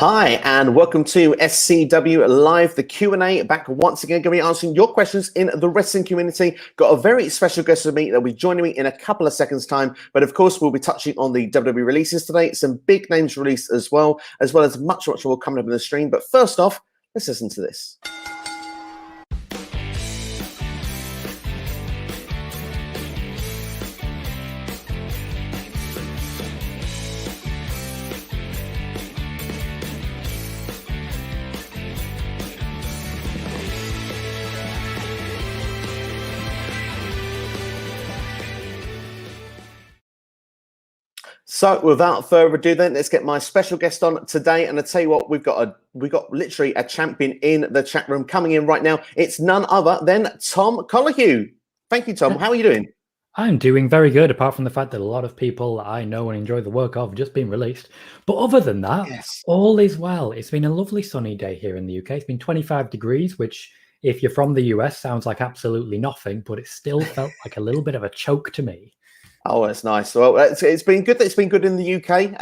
Hi, and welcome to SCW Live, the Q&A, back once again, going to be answering your questions in the wrestling community. Got a very special guest with me that will be joining me in a couple of seconds' time. But of course, we'll be touching on the WWE releases today, some big names released as well as much more coming up in the stream. But first off, let's listen to this. So without further ado then, let's get my special guest on today. And I tell you what, we've got literally a champion in the chat room coming in right now. It's none other than Tom Colohue. Thank you, Tom. How are you doing? I'm doing very good, apart from the fact that a lot of people I know and enjoy the work of just been released. But other than that, yes, all is well. It's been a lovely sunny day here in the UK. It's been 25 degrees, which if you're from the US sounds like absolutely nothing, but it still felt like a little bit of a choke to me. Oh, that's nice. Well, it's been good. It's been good in the UK.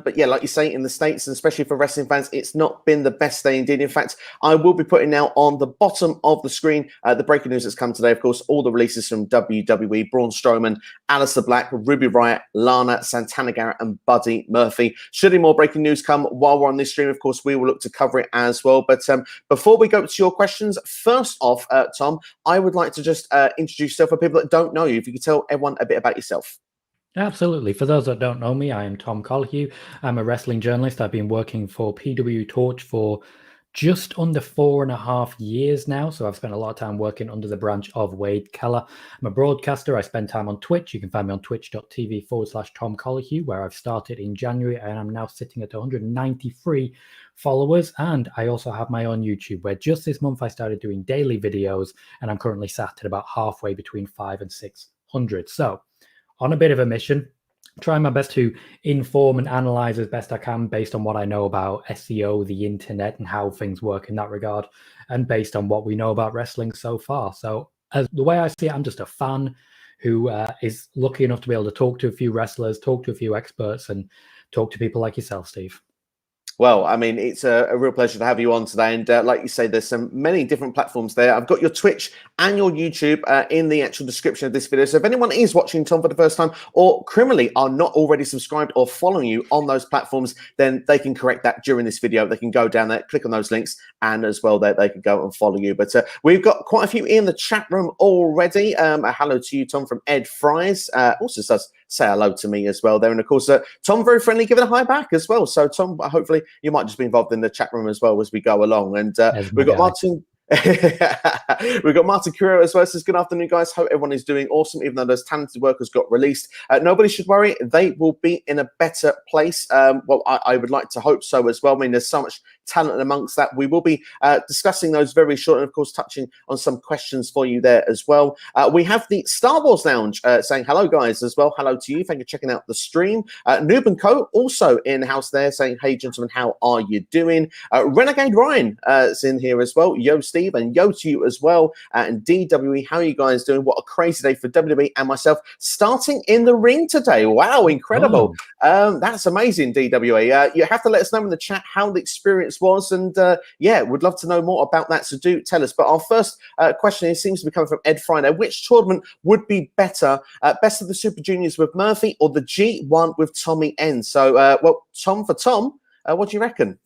But yeah, like you say, in the States, and especially for wrestling fans, it's not been the best day indeed. In fact, I will be putting now on the bottom of the screen the breaking news that's come today. Of course, all the releases from WWE, Braun Strowman, Aleister Black, Ruby Riott, Lana, Santana Garrett, and Buddy Murphy. Should any more breaking news come while we're on this stream, of course, we will look to cover it as well. But before we go to your questions, first off, Tom, I would like to just introduce yourself for people that don't know you. If you could tell everyone a bit about yourself. Absolutely. For those that don't know me, I am Tom Colohue. I'm a wrestling journalist. I've been working for PW Torch for just under 4.5 years now. So I've spent a lot of time working under the branch of Wade Keller. I'm a broadcaster. I spend time on Twitch. You can find me on twitch.tv/Tom Colohue, where I've started in January, and I'm now sitting at 193 followers. And I also have my own YouTube, where just this month I started doing daily videos, and I'm currently sat at about halfway between 500 and 600. So on a bit of a mission, trying my best to inform and analyze as best I can based on what I know about SEO, the internet, and how things work in that regard, and based on what we know about wrestling so far. So as the way I see it, I'm just a fan who is lucky enough to be able to talk to a few wrestlers, talk to a few experts, and talk to people like yourself, Steve. Well, I mean, it's a real pleasure to have you on today. And like you say, there's many different platforms there. I've got your Twitch and your YouTube in the actual description of this video. So if anyone is watching Tom for the first time or criminally are not already subscribed or following you on those platforms, then they can correct that during this video. They can go down there, click on those links, and as well, they can go and follow you. But we've got quite a few in the chat room already. A hello to you, Tom, from Ed Fries. Also says, say hello to me as well there. And of course, Tom, very friendly, giving a hi back as well. So Tom, hopefully you might just be involved in the chat room as well as we go along. And we've got Martin. We've got Martin Curo as well. Says good afternoon, guys. Hope everyone is doing awesome, even though those talented workers got released. Nobody should worry. They will be in a better place. Well, I would like to hope so as well. I mean, there's so much talent amongst that. We will be discussing those very shortly, and of course touching on some questions for you there as well. We have the Star Wars Lounge saying hello, guys, as well. Hello to you. Thank you for checking out the stream. Noob and Co. also in house there saying, hey, gentlemen, how are you doing? Renegade Ryan is in here as well. Yo, Steve, and yo to you as well. And DWE, how are you guys doing? What a crazy day for WWE and myself starting in the ring today. Wow, incredible. That's amazing, DWE. You have to let us know in the chat how the experience was, and yeah, would love to know more about that, so do tell us. But our first question here seems to be coming from Ed Friday. Which tournament would be better, Best of the Super Juniors with Murphy or the G1 with Tommy N? So well, Tom, what do you reckon?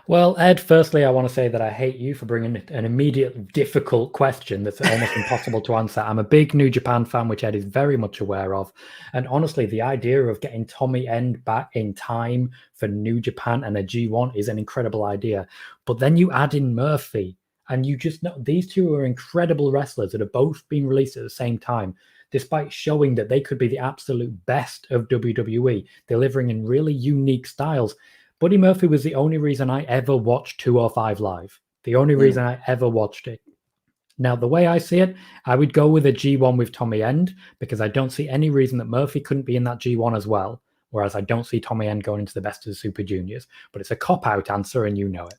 Well, Ed, firstly, I want to say that I hate you for bringing an immediate difficult question that's almost impossible to answer. I'm a big New Japan fan, which Ed is very much aware of. And honestly, the idea of getting Tommy End back in time for New Japan and a G1 is an incredible idea. But then you add in Murphy, and you just know these two are incredible wrestlers that have both been released at the same time, despite showing that they could be the absolute best of WWE, delivering in really unique styles. Buddy Murphy was the only reason I ever watched 205 Live. The only reason I ever watched it. Now, the way I see it, I would go with a G1 with Tommy End, because I don't see any reason that Murphy couldn't be in that G1 as well, whereas I don't see Tommy End going into the Best of the Super Juniors. But it's a cop-out answer, and you know it.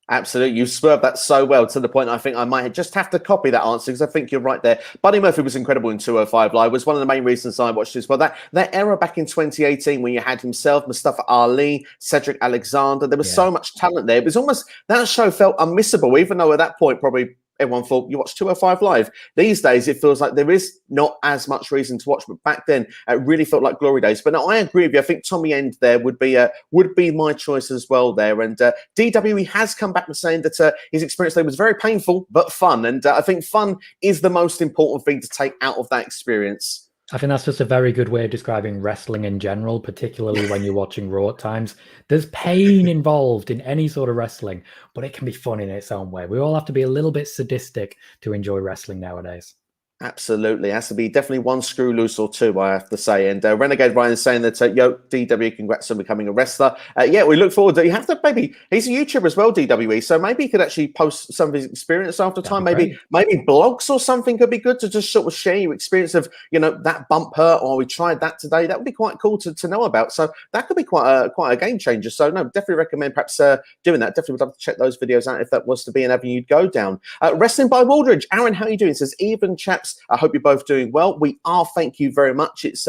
Absolutely. You swerved that so well to the point I think I might just have to copy that answer because I think you're right there. Buddy Murphy was incredible in 205 Live. Was one of the main reasons I watched this. Well, that era back in 2018 when you had himself, Mustafa Ali, Cedric Alexander, there was so much talent there. It was almost, that show felt unmissable, even though at that point probably everyone thought you watched 205 Live. These days, it feels like there is not as much reason to watch, but back then, it really felt like glory days. But no, I agree with you. I think Tommy End there would be my choice as well there. And DWE has come back and saying that his experience there was very painful, but fun. And I think fun is the most important thing to take out of that experience. I think that's just a very good way of describing wrestling in general, particularly when you're watching Raw at times. There's pain involved in any sort of wrestling, but it can be fun in its own way. We all have to be a little bit sadistic to enjoy wrestling nowadays. Absolutely. It has to be definitely one screw loose or two, I have to say. And Renegade Ryan saying that, yo, DW, congrats on becoming a wrestler. Yeah, we look forward to, you have to maybe, he's a YouTuber as well, DWE, so maybe he could actually post some of his experience after time. Maybe blogs or something could be good to just sort of share your experience of, that bump hurt or we tried that today. That would be quite cool to know about. So that could be quite a game changer. So no, definitely recommend perhaps doing that. Definitely would love to check those videos out if that was to be an avenue you'd go down. Wrestling by Waldridge. Aaron, how are you doing? It says, even chaps. I hope you're both doing well. We are. Thank you very much. It's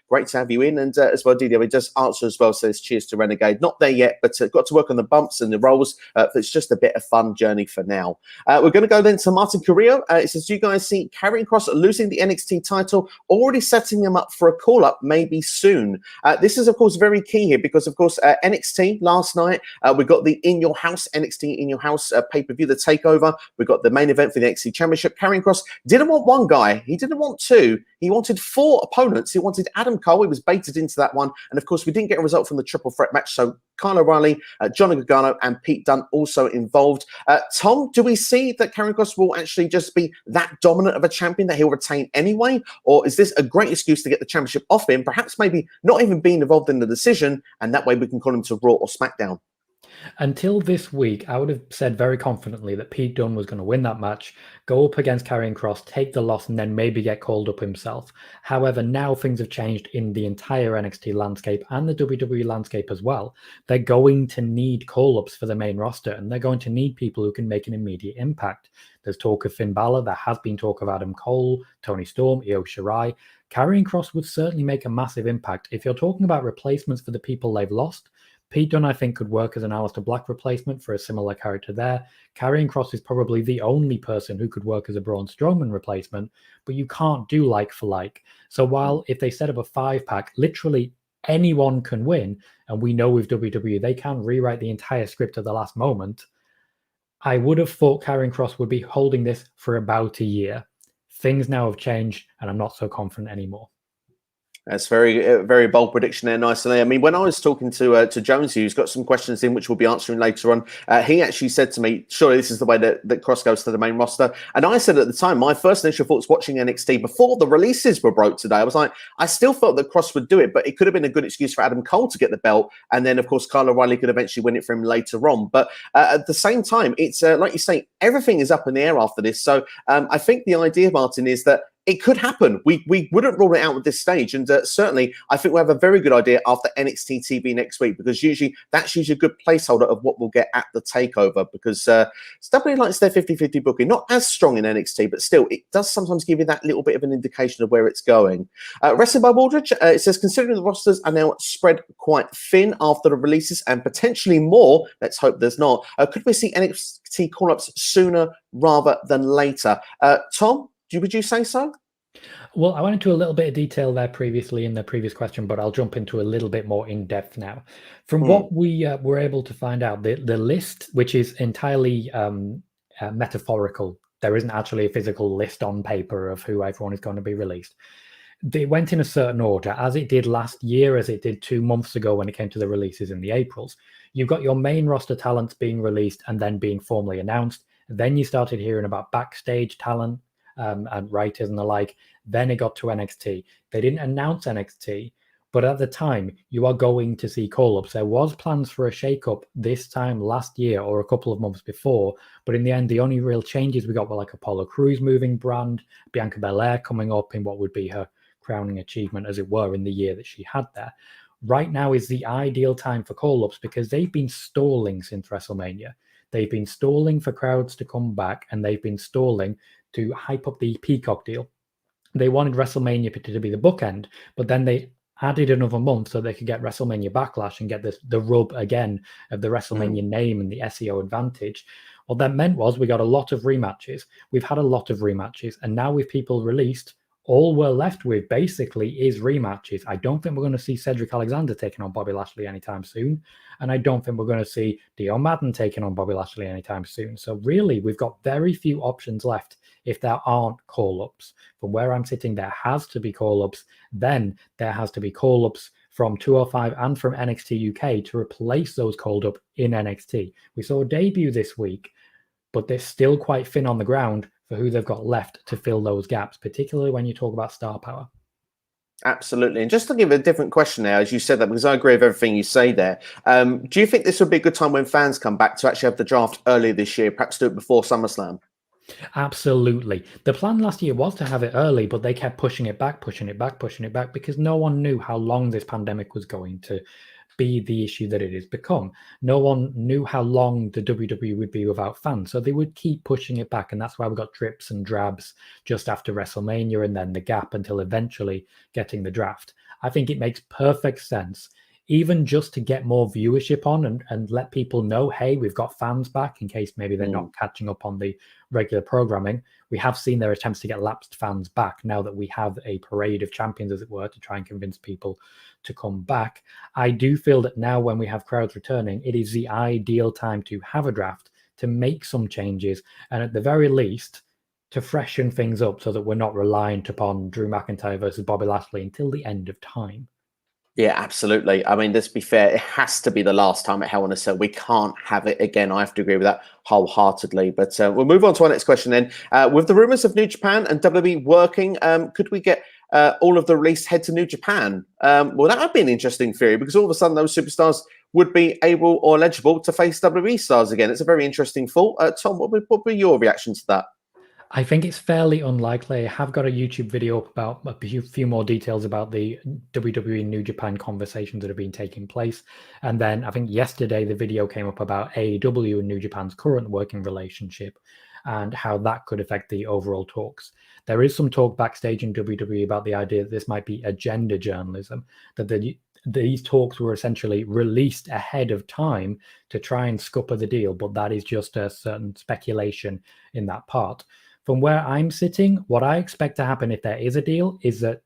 great to have you in. And as well, DW just answer as well. Says cheers to Renegade. Not there yet, but got to work on the bumps and the rolls. It's just a bit of fun journey for now. We're going to go then to Martin Carrillo. It says, do you guys see Karrion Kross losing the NXT title, already setting him up for a call-up maybe soon? This is, of course, very key here because, of course, NXT last night, we got the In Your House, NXT In Your House pay-per-view, the takeover. We got the main event for the NXT Championship. Karrion Kross didn't want one guy. He didn't want two. He wanted 4 opponents. He wanted Adam Cole. He was baited into that one. And of course, we didn't get a result from the triple threat match. So Kyle O'Reilly, Johnny Gargano, and Pete Dunne also involved. Tom, do we see that Karrion Kross will actually just be that dominant of a champion that he'll retain anyway? Or is this a great excuse to get the championship off him? Perhaps maybe not even being involved in the decision. And that way we can call him to Raw or SmackDown. Until this week, I would have said very confidently that Pete Dunne was going to win that match, go up against Karrion Kross, take the loss, and then maybe get called up himself. However, now things have changed in the entire NXT landscape and the WWE landscape as well. They're going to need call-ups for the main roster, and they're going to need people who can make an immediate impact. There's talk of Finn Balor. There has been talk of Adam Cole, Tony Storm, Io Shirai. Karrion Kross would certainly make a massive impact. If you're talking about replacements for the people they've lost, Pete Dunne, I think, could work as an Aleister Black replacement for a similar character there. Karrion Kross is probably the only person who could work as a Braun Strowman replacement, but you can't do like for like. So while if they set up a 5-pack, literally anyone can win, and we know with WWE they can rewrite the entire script at the last moment, I would have thought Karrion Kross would be holding this for about a year. Things now have changed, and I'm not so confident anymore. That's very bold prediction there, nicely. I mean, when I was talking to Jonesy, who's got some questions in which we'll be answering later on, he actually said to me, surely this is the way that Kross goes to the main roster. And I said at the time, my first initial thoughts watching NXT before the releases were broke today, I was like, I still felt that Kross would do it, but it could have been a good excuse for Adam Cole to get the belt. And then, of course, Kyle O'Reilly could eventually win it for him later on. But at the same time, it's like you say, everything is up in the air after this. So I think the idea, Martin, is that it could happen. We wouldn't rule it out at this stage. And certainly, I think we'll have a very good idea after NXT TV next week, because that's usually a good placeholder of what we'll get at the takeover, because WWE likes their 50-50 booking. Not as strong in NXT, but still, it does sometimes give you that little bit of an indication of where it's going. Wrestling by Waldridge, it says, considering the rosters are now spread quite thin after the releases and potentially more, let's hope there's not, could we see NXT call-ups sooner rather than later? Tom, would you say so? Well, I went into a little bit of detail there previously in the previous question, but I'll jump into a little bit more in depth now. From what we were able to find out, the list, which is entirely metaphorical, there isn't actually a physical list on paper of who everyone is going to be released. They went in a certain order, as it did last year, as it did 2 months ago when it came to the releases in the Aprils. You've got your main roster talents being released and then being formally announced. Then you started hearing about backstage talent, and writers and the like. Then it got to NXT. They didn't announce NXT, but at the time, you are going to see call-ups. There was plans for a shake-up this time last year or a couple of months before, but in the end, the only real changes we got were like Apollo Crews moving brand, Bianca Belair coming up in what would be her crowning achievement, as it were, in the year that she had there. Right now is the ideal time for call-ups because they've been stalling since WrestleMania. They've been stalling for crowds to come back, and they've been stalling to hype up the Peacock deal. They wanted WrestleMania to be the bookend, but then they added another month so they could get WrestleMania Backlash and get the rub again of the WrestleMania name and the SEO advantage. What that meant was we got a lot of rematches. We've had a lot of rematches, and now with people released, all we're left with basically is rematches. I don't think we're going to see Cedric Alexander taking on Bobby Lashley anytime soon, and I don't think we're going to see Dion Madden taking on Bobby Lashley anytime soon. So really, we've got very few options left if there aren't call-ups. From where I'm sitting, there has to be call-ups. Then there has to be call-ups from 205 and from NXT UK to replace those called up in NXT. We saw a debut this week, but they're still quite thin on the ground for who they've got left to fill those gaps, particularly when you talk about star power. Absolutely. And just to give a different question now, as you said that, because I agree with everything you say there, do you think this would be a good time when fans come back to actually have the draft earlier this year, perhaps do it before SummerSlam? Absolutely. The plan last year was to have it early, but they kept pushing it back because no one knew how long this pandemic was going to be the issue that it has become. No one knew how long the WWE would be without fans, so they would keep pushing it back, and that's why we got drips and drabs just after WrestleMania and then the gap until eventually getting the draft. I think it makes perfect sense, even just to get more viewership on and let people know, hey, we've got fans back, in case maybe they're not catching up on the regular programming. We have seen their attempts to get lapsed fans back now that we have a parade of champions, as it were, to try and convince people to come back. I do feel that now when we have crowds returning, it is the ideal time to have a draft, to make some changes, and at the very least, to freshen things up so that we're not reliant upon Drew McIntyre versus Bobby Lashley until the end of time. Yeah, absolutely. I mean, let's be fair, it has to be the last time at Hell in a Cell. We can't have it again. I have to agree with that wholeheartedly. But we'll move on to our next question then. With the rumours of New Japan and WWE working, could we get all of the release head to New Japan? Well, that would be an interesting theory, because all of a sudden those superstars would be able or eligible to face WWE stars again. It's a very interesting thought. Tom, what would be your reaction to that? I think it's fairly unlikely. I have got a YouTube video up about a few more details about the WWE New Japan conversations that have been taking place. And then I think yesterday the video came up about AEW and New Japan's current working relationship and how that could affect the overall talks. There is some talk backstage in WWE about the idea that this might be agenda journalism, that these talks were essentially released ahead of time to try and scupper the deal, but that is just a certain speculation in that part. From where I'm sitting, what I expect to happen if there is a deal is that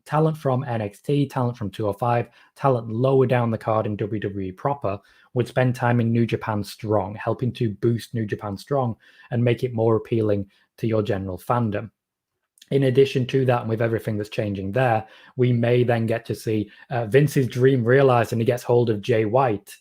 talent from NXT, talent from 205, talent lower down the card in WWE proper would spend time in New Japan Strong, helping to boost New Japan Strong and make it more appealing to your general fandom. In addition to that, and with everything that's changing there, we may then get to see Vince's dream realized and he gets hold of Jay White.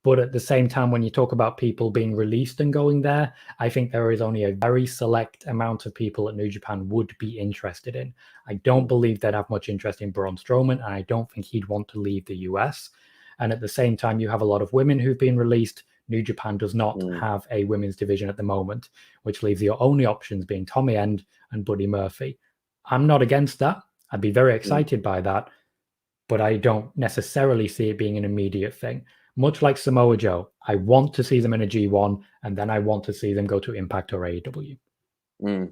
But at the same time, when you talk about people being released and going there, I think there is only a very select amount of people that New Japan would be interested in. I don't believe they'd have much interest in Braun Strowman, and I don't think he'd want to leave the US. And at the same time, you have a lot of women who've been released. New Japan does not have a women's division at the moment, which leaves your only options being Tommy End and Buddy Murphy. I'm not against that. I'd be very excited by that, but I don't necessarily see it being an immediate thing. Much like Samoa Joe, I want to see them in a G1, and then I want to see them go to Impact or AEW.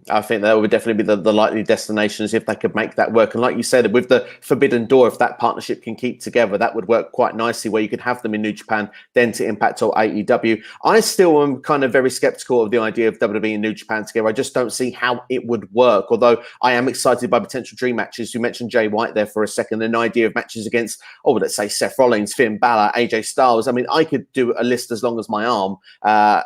I think that would definitely be the likely destinations if they could make that work. And like you said, with the Forbidden Door, if that partnership can keep together, that would work quite nicely, where you could have them in New Japan, then to Impact or AEW. I still am kind of very skeptical of the idea of WWE and New Japan together. I just don't see how it would work, although I am excited by potential dream matches. You mentioned Jay White there for a second, an idea of matches against, let's say Seth Rollins, Finn Balor, AJ Styles. I mean, I could do a list as long as my arm.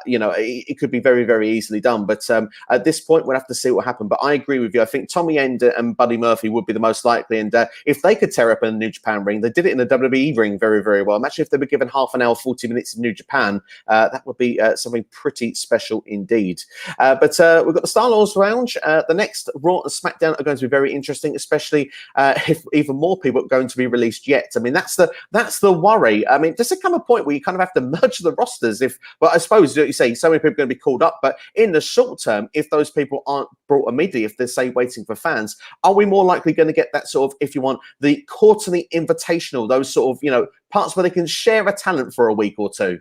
It could be very, very easily done. But at this point, we'll have to see what happens. But I agree with you. I think Tommy End and Buddy Murphy would be the most likely. And if they could tear up in the New Japan ring, they did it in the WWE ring very, very well. Imagine if they were given half an hour, 40 minutes of New Japan. That would be something pretty special indeed. But we've got the Star Wars Lounge. The next Raw and SmackDown are going to be very interesting, especially if even more people are going to be released yet. I mean, that's the worry. I mean, does there come a point where you kind of have to merge the rosters? I suppose you say so many people are going to be called up, but in the short term, if those people aren't brought immediately, if they're, say, waiting for fans, are we more likely going to get that sort of, if you want, the quarterly invitational, those sort of, parts where they can share a talent for a week or two?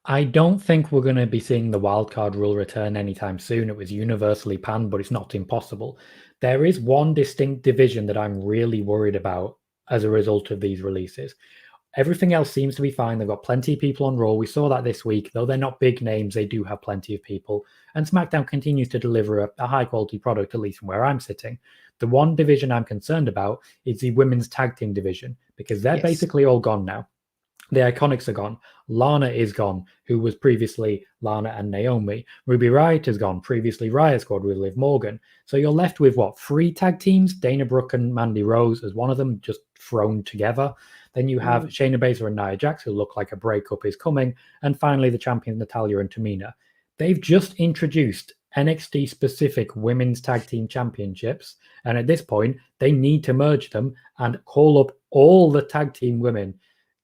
I don't think we're going to be seeing the wildcard rule return anytime soon. It was universally panned, but it's not impossible. There is one distinct division that I'm really worried about as a result of these releases. Everything else seems to be fine. They've got plenty of people on Raw. We saw that this week. Though they're not big names, they do have plenty of people. And SmackDown continues to deliver a high-quality product, at least from where I'm sitting. The one division I'm concerned about is the women's tag team division, because they're basically all gone now. The Iconics are gone. Lana is gone, who was previously Lana and Naomi. Ruby Riott is gone, previously Riot Squad with Liv Morgan. So you're left with, what, 3 tag teams? Dana Brooke and Mandy Rose as one of them, just thrown together. Then you have Shayna Baszler and Nia Jax, who look like a breakup is coming. And finally, the champions, Natalya and Tamina. They've just introduced NXT-specific women's tag team championships. And at this point, they need to merge them and call up all the tag team women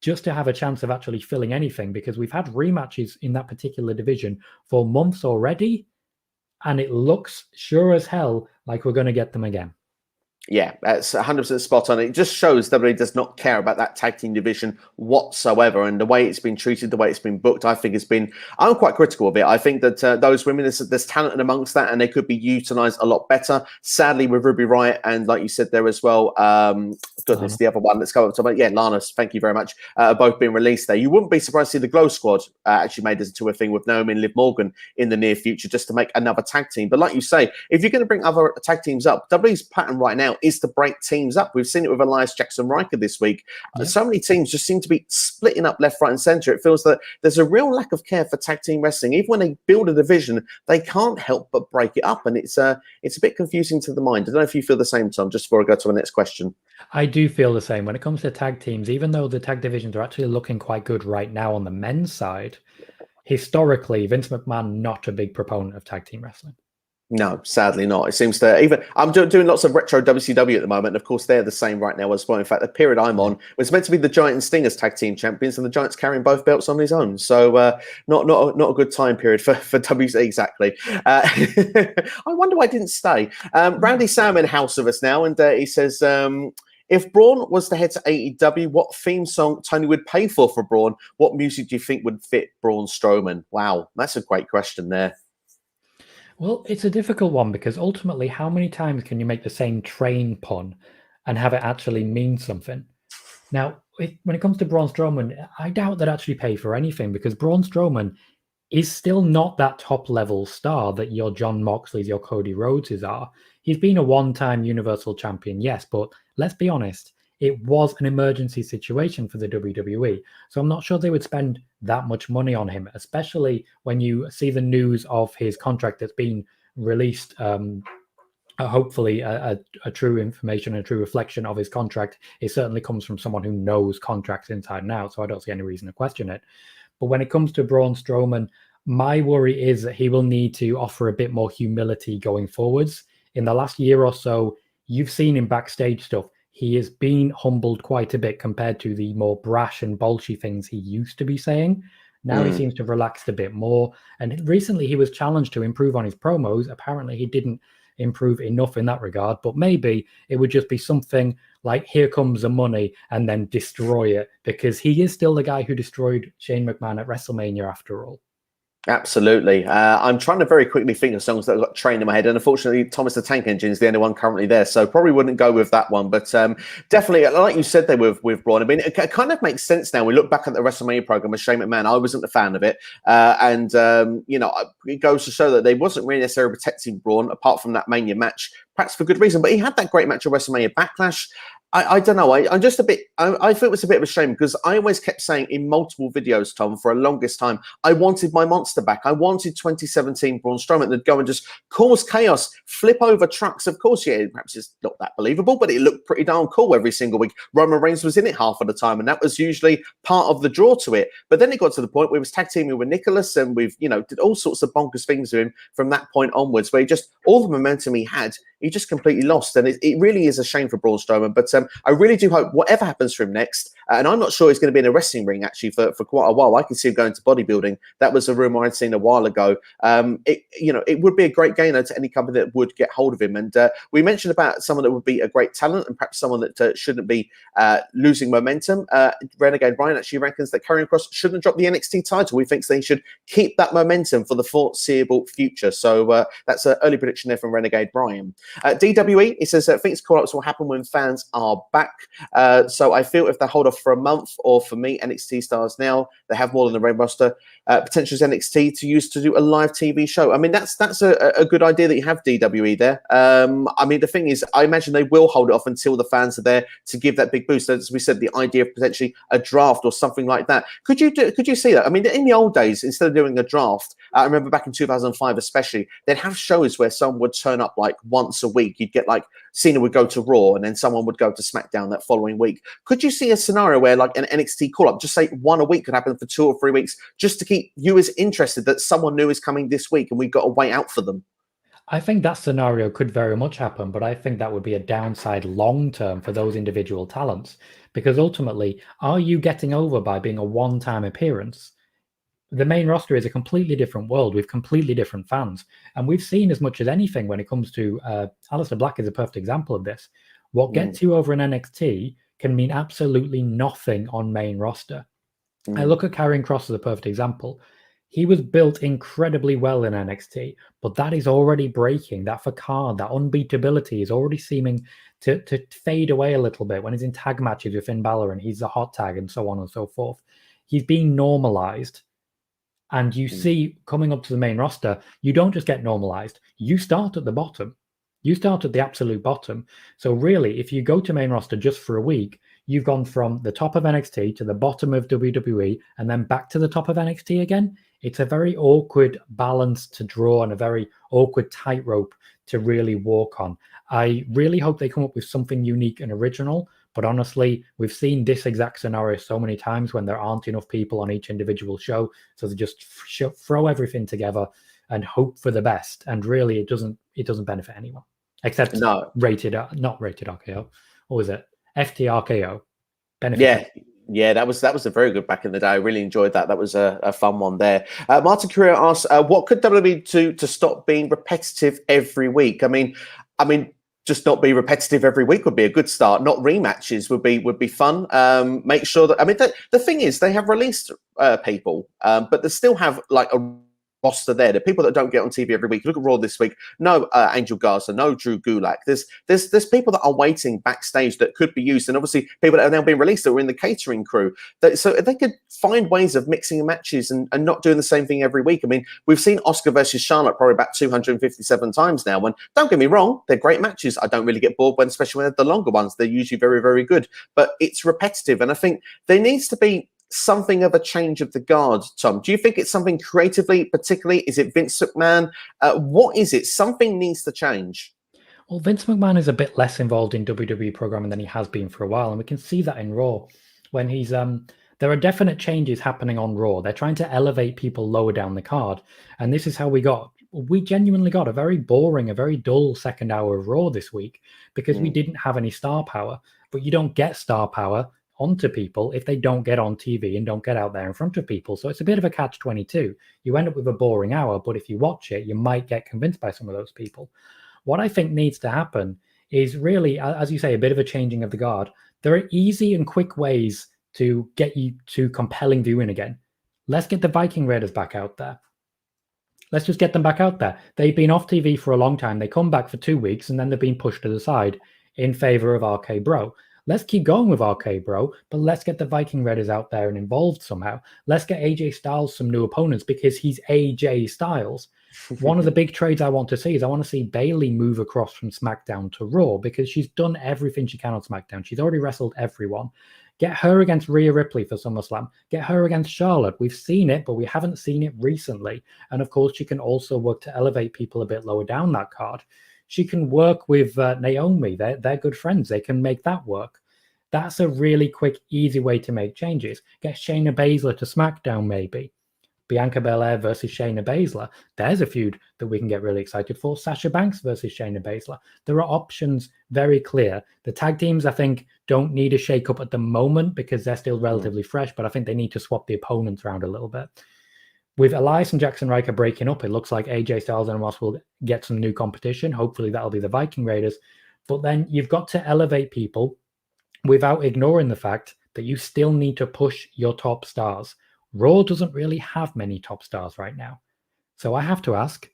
just to have a chance of actually filling anything, because we've had rematches in that particular division for months already, and it looks sure as hell like we're going to get them again. Yeah, that's 100% spot on. It just shows WWE does not care about that tag team division whatsoever. And the way it's been treated, the way it's been booked, I think I'm quite critical of it. I think that those women, there's talent amongst that, and they could be utilized a lot better. Sadly, with Ruby Riott, and like you said there as well, goodness, the other one, let's go up to, Lana, thank you very much, both being released there. You wouldn't be surprised to see the Glow Squad actually made this into a thing with Naomi and Liv Morgan in the near future, just to make another tag team. But like you say, if you're going to bring other tag teams up, WWE's pattern right now is to break teams up. We've seen it with Elias Jackson Riker this week. So many teams just seem to be splitting up left, right, and center. It feels that there's a real lack of care for tag team wrestling. Even when they build a division, they can't help but break it up, and it's a bit confusing to the mind. I don't know if you feel the same, Tom, just before I go to the next question. I do feel the same. When it comes to tag teams, even though the tag divisions are actually looking quite good right now on the men's side, historically, Vince McMahon, not a big proponent of tag team wrestling. No, sadly not. It seems to even I'm doing lots of retro WCW at the moment. And of course, they're the same right now as well. In fact, the period I'm on was meant to be the Giant and Stingers tag team champions, and the Giant's carrying both belts on his own. So not a good time period for WC exactly. I wonder why I didn't stay. Randy Sam in house with us now, and he says, if Braun was to head to AEW, what theme song Tony would pay for Braun? What music do you think would fit Braun Strowman? Wow, that's a great question there. Well, it's a difficult one, because ultimately, how many times can you make the same train pun and have it actually mean something? Now, when it comes to Braun Strowman, I doubt they'd actually pay for anything, because Braun Strowman is still not that top-level star that your John Moxleys, your Cody Rhodeses are. He's been a one-time Universal Champion, yes, but let's be honest, it was an emergency situation for the WWE. So I'm not sure they would spend that much money on him, especially when you see the news of his contract that's been released. Hopefully a true information, a true reflection of his contract. It certainly comes from someone who knows contracts inside and out, so I don't see any reason to question it. But when it comes to Braun Strowman, my worry is that he will need to offer a bit more humility going forwards. In the last year or so, you've seen him backstage stuff. He has been humbled quite a bit compared to the more brash and bolshy things he used to be saying. Now he seems to have relaxed a bit more. And recently he was challenged to improve on his promos. Apparently he didn't improve enough in that regard, but maybe it would just be something like, here comes the money, and then destroy it, because he is still the guy who destroyed Shane McMahon at WrestleMania after all. Absolutely. I'm trying to very quickly think of songs that have got trained in my head, and unfortunately Thomas the Tank Engine is the only one currently there, so probably wouldn't go with that one. But definitely, like you said there with Braun, I mean, it kind of makes sense now. We look back at the WrestleMania program with Shane McMahon. I wasn't a fan of it, and it goes to show that they wasn't really necessarily protecting Braun apart from that Mania match, perhaps for good reason. But he had that great match at WrestleMania Backlash. I don't know. I'm just a bit. I feel it's a bit of a shame, because I always kept saying in multiple videos, Tom, for a longest time, I wanted my monster back. I wanted 2017 Braun Strowman to go and just cause chaos, flip over trucks. Of course, yeah, perhaps it's not that believable, but it looked pretty darn cool every single week. Roman Reigns was in it half of the time, and that was usually part of the draw to it. But then it got to the point where he was tag teaming with Nicholas, and we've did all sorts of bonkers things to him from that point onwards, where he just all the momentum he had, he just completely lost. And it really is a shame for Braun Strowman. But I really do hope whatever happens for him next, And I'm not sure he's going to be in a wrestling ring actually for quite a while. I can see him going to bodybuilding. That was a rumor I'd seen a while ago. It would be a great gainer to any company that would get hold of him. And we mentioned about someone that would be a great talent and perhaps someone that shouldn't be losing momentum. Renegade Ryan actually reckons that Karrion Kross shouldn't drop the NXT title. He thinks they should keep that momentum for the foreseeable future. So that's an early prediction there from Renegade Brian. DWE, he says thinks call-ups will happen when fans are back. So I feel if they hold off for a month, or for me, NXT stars now, they have more than the main roster. Potential as NXT to use to do a live TV show. I mean, that's a good idea that you have DWE there. I mean, the thing is, I imagine they will hold it off until the fans are there to give that big boost. As we said, the idea of potentially a draft or something like that. Could you see that? I mean, in the old days, instead of doing a draft, I remember back in 2005 especially, they'd have shows where someone would turn up like once a week. You'd get like Cena would go to Raw and then someone would go to SmackDown that following week. Could you see a scenario where like an NXT call-up, just say one a week, could happen for 2 or 3 weeks, just to keep viewers interested that someone new is coming this week and we've got to wait out for them? I think that scenario could very much happen, but I think that would be a downside long-term for those individual talents, because ultimately, are you getting over by being a one-time appearance? The main roster is a completely different world with completely different fans, and we've seen as much as anything when it comes to Aleister Black is a perfect example of this. What gets you over in NXT can mean absolutely nothing on main roster. I look at Karrion Kross as a perfect example. He was built incredibly well in NXT, but that is already breaking. That facade, that unbeatability is already seeming to fade away a little bit when he's in tag matches with Finn Balor and he's a hot tag and so on and so forth. He's being normalized. And you see, coming up to the main roster, you don't just get normalized. You start at the bottom. You start at the absolute bottom. So really, if you go to main roster just for a week, you've gone from the top of NXT to the bottom of WWE and then back to the top of NXT again. It's a very awkward balance to draw and a very awkward tightrope to really walk on. I really hope they come up with something unique and original. But honestly, we've seen this exact scenario so many times when there aren't enough people on each individual show. So they just throw everything together and hope for the best. And really, it doesn't benefit anyone except not rated RKO. What was it? FTRKO. Yeah, that was a very good back in the day. I really enjoyed that. That was a fun one there. Martin Carrera asks, what could WWE do to stop being repetitive every week? I mean, just not be repetitive every week would be a good start. Not rematches would be fun. Make sure that the thing is they have released people, but they still have like a roster there. The people that don't get on TV every week. Look at Raw this week. No Angel Garza, no Drew Gulak. There's people that are waiting backstage that could be used, and obviously people that have now been released that were in the catering crew. So they could find ways of mixing matches and not doing the same thing every week. I mean, we've seen Oscar versus Charlotte probably about 257 times now. And don't get me wrong, they're great matches. I don't really get bored especially when they're the longer ones. They're usually very, very good. But it's repetitive, and I think there needs to be something of a change of the guard, Tom. Do you think it's something creatively, particularly? Is it Vince McMahon? What is it? Something needs to change. Well, Vince McMahon is a bit less involved in WWE programming than he has been for a while, and we can see that in Raw when he's there are definite changes happening on Raw. They're trying to elevate people lower down the card, and this is how we genuinely got a very boring, a very dull second hour of Raw this week because we didn't have any star power. But you don't get star power onto people if they don't get on TV and don't get out there in front of people. So it's a bit of a catch-22. You end up with a boring hour, but if you watch it, you might get convinced by some of those people. What I think needs to happen is really, as you say, a bit of a changing of the guard. There are easy and quick ways to get you to compelling viewing again. Let's get the Viking Raiders back out there. Let's just get them back out there. They've been off TV for a long time. They come back for 2 weeks and then they've been pushed to the side in favor of RK Bro. Let's keep going with RK Bro, but let's get the Viking Raiders out there and involved somehow. Let's get AJ Styles some new opponents because he's AJ Styles. One of the big trades I want to see is I want to see Bayley move across from SmackDown to Raw because she's done everything she can on SmackDown. She's already wrestled everyone. Get her against Rhea Ripley for SummerSlam. Get her against Charlotte. We've seen it, but we haven't seen it recently. And of course, she can also work to elevate people a bit lower down that card. She can work with Naomi. They're good friends. They can make that work. That's a really quick, easy way to make changes. Get Shayna Baszler to SmackDown, maybe. Bianca Belair versus Shayna Baszler. There's a feud that we can get really excited for. Sasha Banks versus Shayna Baszler. There are options very clear. The tag teams, I think, don't need a shake-up at the moment because they're still relatively fresh, but I think they need to swap the opponents around a little bit. With Elias and Jackson Riker breaking up, it looks like AJ Styles and Ross will get some new competition. Hopefully that'll be the Viking Raiders. But then you've got to elevate people without ignoring the fact that you still need to push your top stars. Raw doesn't really have many top stars right now. So I have to ask,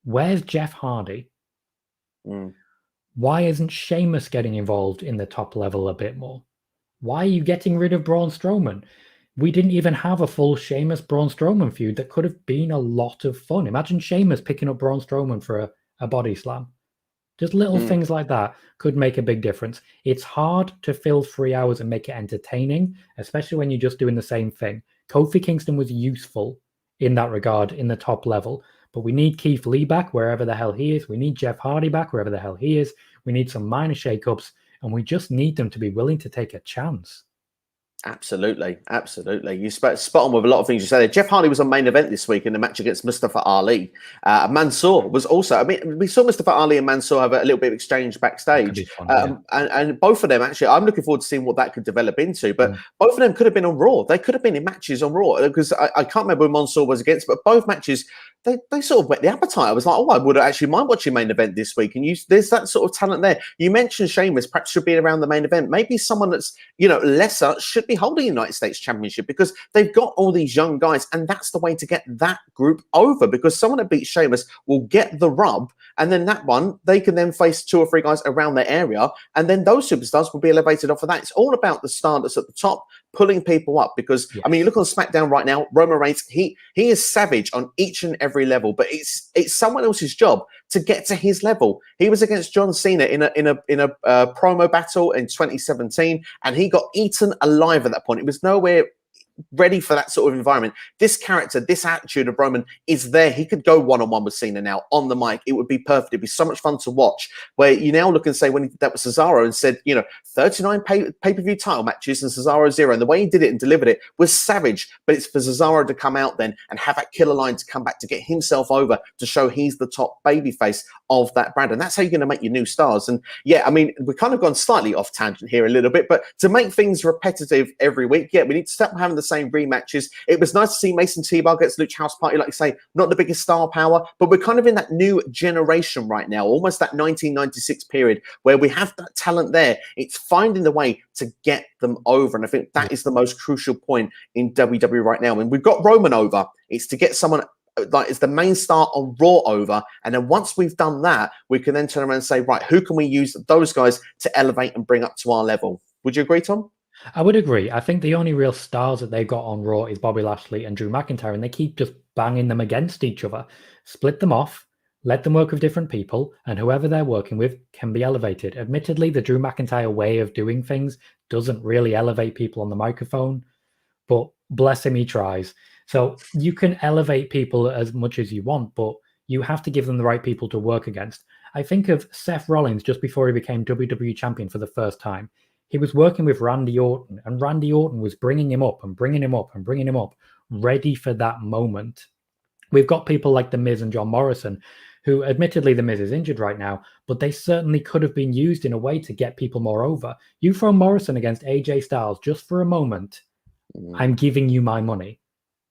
where's Jeff Hardy? Why isn't Sheamus getting involved in the top level a bit more? Why are you getting rid of Braun Strowman? We didn't even have a full Sheamus-Braun Strowman feud that could have been a lot of fun. Imagine Sheamus picking up Braun Strowman for a body slam. Just little things like that could make a big difference. It's hard to fill 3 hours and make it entertaining, especially when you're just doing the same thing. Kofi Kingston was useful in that regard in the top level, but we need Keith Lee back wherever the hell he is. We need Jeff Hardy back wherever the hell he is. We need some minor shakeups, and we just need them to be willing to take a chance. Absolutely. You spot on with a lot of things you said there. Jeff Hardy was on main event this week in the match against Mustafa Ali. Mansoor was also, I mean, we saw Mustafa Ali and Mansoor have a little bit of exchange backstage. Fun, and both of them, actually, I'm looking forward to seeing what that could develop into. But both of them could have been on Raw. They could have been in matches on Raw because I can't remember who Mansoor was against, but both matches, they sort of whet the appetite. I was like, I would actually mind watching main event this week. And there's that sort of talent there. You mentioned Sheamus perhaps should be around the main event. Maybe someone that's, lesser should be holding the United States Championship because they've got all these young guys, and that's the way to get that group over, because someone that beats Sheamus will get the rub, and then that one, they can then face 2 or 3 guys around their area, and then those superstars will be elevated off of that. It's all about the star that's at the top, pulling people up, because, I mean, you look on SmackDown right now, Roman Reigns, he is savage on each and every level, but it's someone else's job to get to his level. He was against John Cena in a promo battle in 2017, and he got eaten alive at that point. It was nowhere ready for that sort of environment. This character, this attitude of Roman is there. He could go one-on-one with Cena now on the mic. It would be perfect. It'd be so much fun to watch, where you now look and say, when he did that with Cesaro and said, 39 pay-per-view title matches and Cesaro 0. And the way he did it and delivered it was savage, but it's for Cesaro to come out then and have that killer line to come back to get himself over to show he's the top babyface of that brand. And that's how you're going to make your new stars. And yeah, I mean, we've kind of gone slightly off tangent here a little bit, but to make things repetitive every week, yeah, we need to stop having the same rematches. It was nice to see Mason T-Bar against Lucha House Party, like you say, not the biggest star power, but we're kind of in that new generation right now, almost that 1996 period where we have that talent there. It's finding the way to get them over. And I think that is the most crucial point in WWE right now. And we've got Roman over. It's to get someone like is the main star on Raw over, and then once we've done that, we can then turn around and say, right, who can we use those guys to elevate and bring up to our level? Would you agree, Tom? I would agree. I think the only real stars that they've got on Raw is Bobby Lashley and Drew McIntyre, and they keep just banging them against each other. Split them off, let them work with different people, and whoever they're working with can be elevated. Admittedly, the Drew McIntyre way of doing things doesn't really elevate people on the microphone, but bless him, he tries. So you can elevate people as much as you want, but you have to give them the right people to work against. I think of Seth Rollins just before he became WWE champion for the first time. He was working with Randy Orton, and Randy Orton was bringing him up and bringing him up and bringing him up, ready for that moment. We've got people like The Miz and John Morrison, who admittedly The Miz is injured right now, but they certainly could have been used in a way to get people more over. You throw Morrison against AJ Styles just for a moment, I'm giving you my money.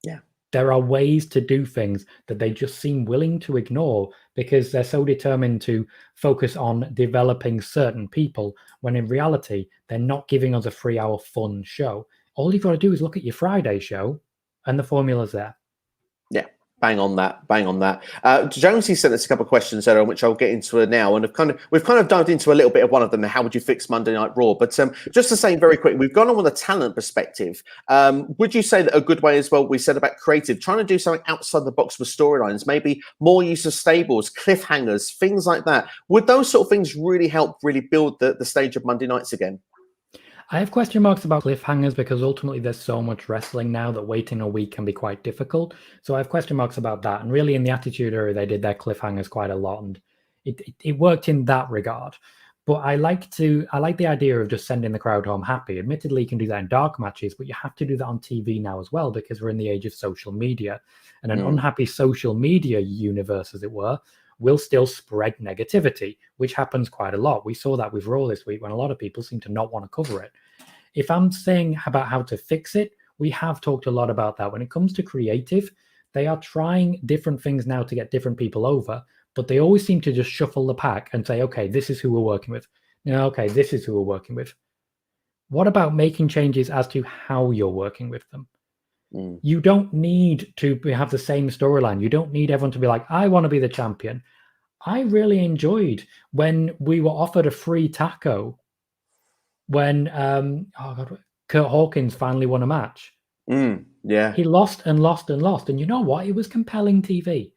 Yeah. There are ways to do things that they just seem willing to ignore because they're so determined to focus on developing certain people, when in reality, they're not giving us a 3-hour fun show. All you've got to do is look at your Friday show and the formula's there. Yeah. Bang on that. Jonesy sent us a couple of questions there, on which I'll get into now, and we've kind of dived into a little bit of one of them. How would you fix Monday Night Raw? But just to say very quick, we've gone on with a talent perspective. Would you say that a good way as well? We said about creative, trying to do something outside the box with storylines, maybe more use of stables, cliffhangers, things like that. Would those sort of things really help really build the stage of Monday nights again? I have question marks about cliffhangers because ultimately there's so much wrestling now that waiting a week can be quite difficult. So I have question marks about that. And really in the Attitude Era, they did their cliffhangers quite a lot, and it worked in that regard. But I like the idea of just sending the crowd home happy. Admittedly, you can do that in dark matches, but you have to do that on TV now as well, because we're in the age of social media. And an unhappy social media universe, as it were, will still spread negativity, which happens quite a lot. We saw that with Raw this week when a lot of people seem to not want to cover it. If I'm saying about how to fix it, we have talked a lot about that. When it comes to creative, they are trying different things now to get different people over, but they always seem to just shuffle the pack and say, okay, this is who we're working with. No, okay, this is who we're working with. What about making changes as to how you're working with them? You don't need to have the same storyline. You don't need everyone to be like, I want to be the champion. I really enjoyed when we were offered a free taco when Kurt Hawkins finally won a match. Yeah. He lost and lost and lost. And you know what? It was compelling TV.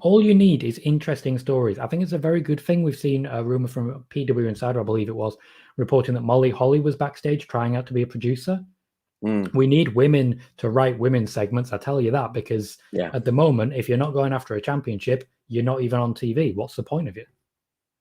All you need is interesting stories. I think it's a very good thing. We've seen a rumor from PW Insider, I believe it was, reporting that Molly Holly was backstage trying out to be a producer. We need women to write women's segments, I tell you that, because at the moment, if you're not going after a championship, you're not even on TV. What's the point of it?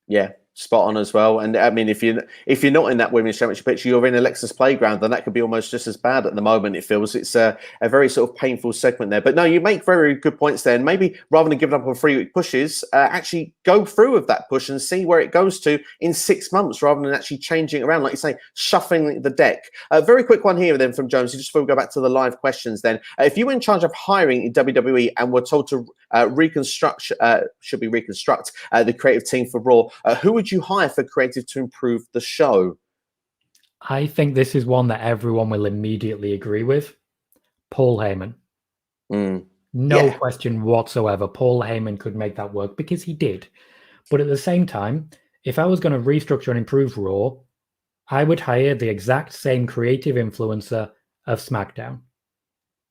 Yeah, spot on as well. And I mean, if you're not in that women's championship picture, you're in Alexa's Playground, then that could be almost just as bad at the moment. It feels it's a very sort of painful segment there. But no, you make very good points there. And maybe rather than giving up on 3 week pushes, actually go through with that push and see where it goes to in 6 months, rather than actually changing it around, like you say, shuffling the deck. Very quick one here then from Jones, just before we go back to the live questions then. If you were in charge of hiring in WWE and were told to reconstruct the creative team for Raw, who would you hire for creative to improve the show? I think this is one that everyone will immediately agree with. Paul Heyman. No question whatsoever. Paul Heyman could make that work because he did. But at the same time, if I was going to restructure and improve Raw, I would hire the exact same creative influencer of SmackDown.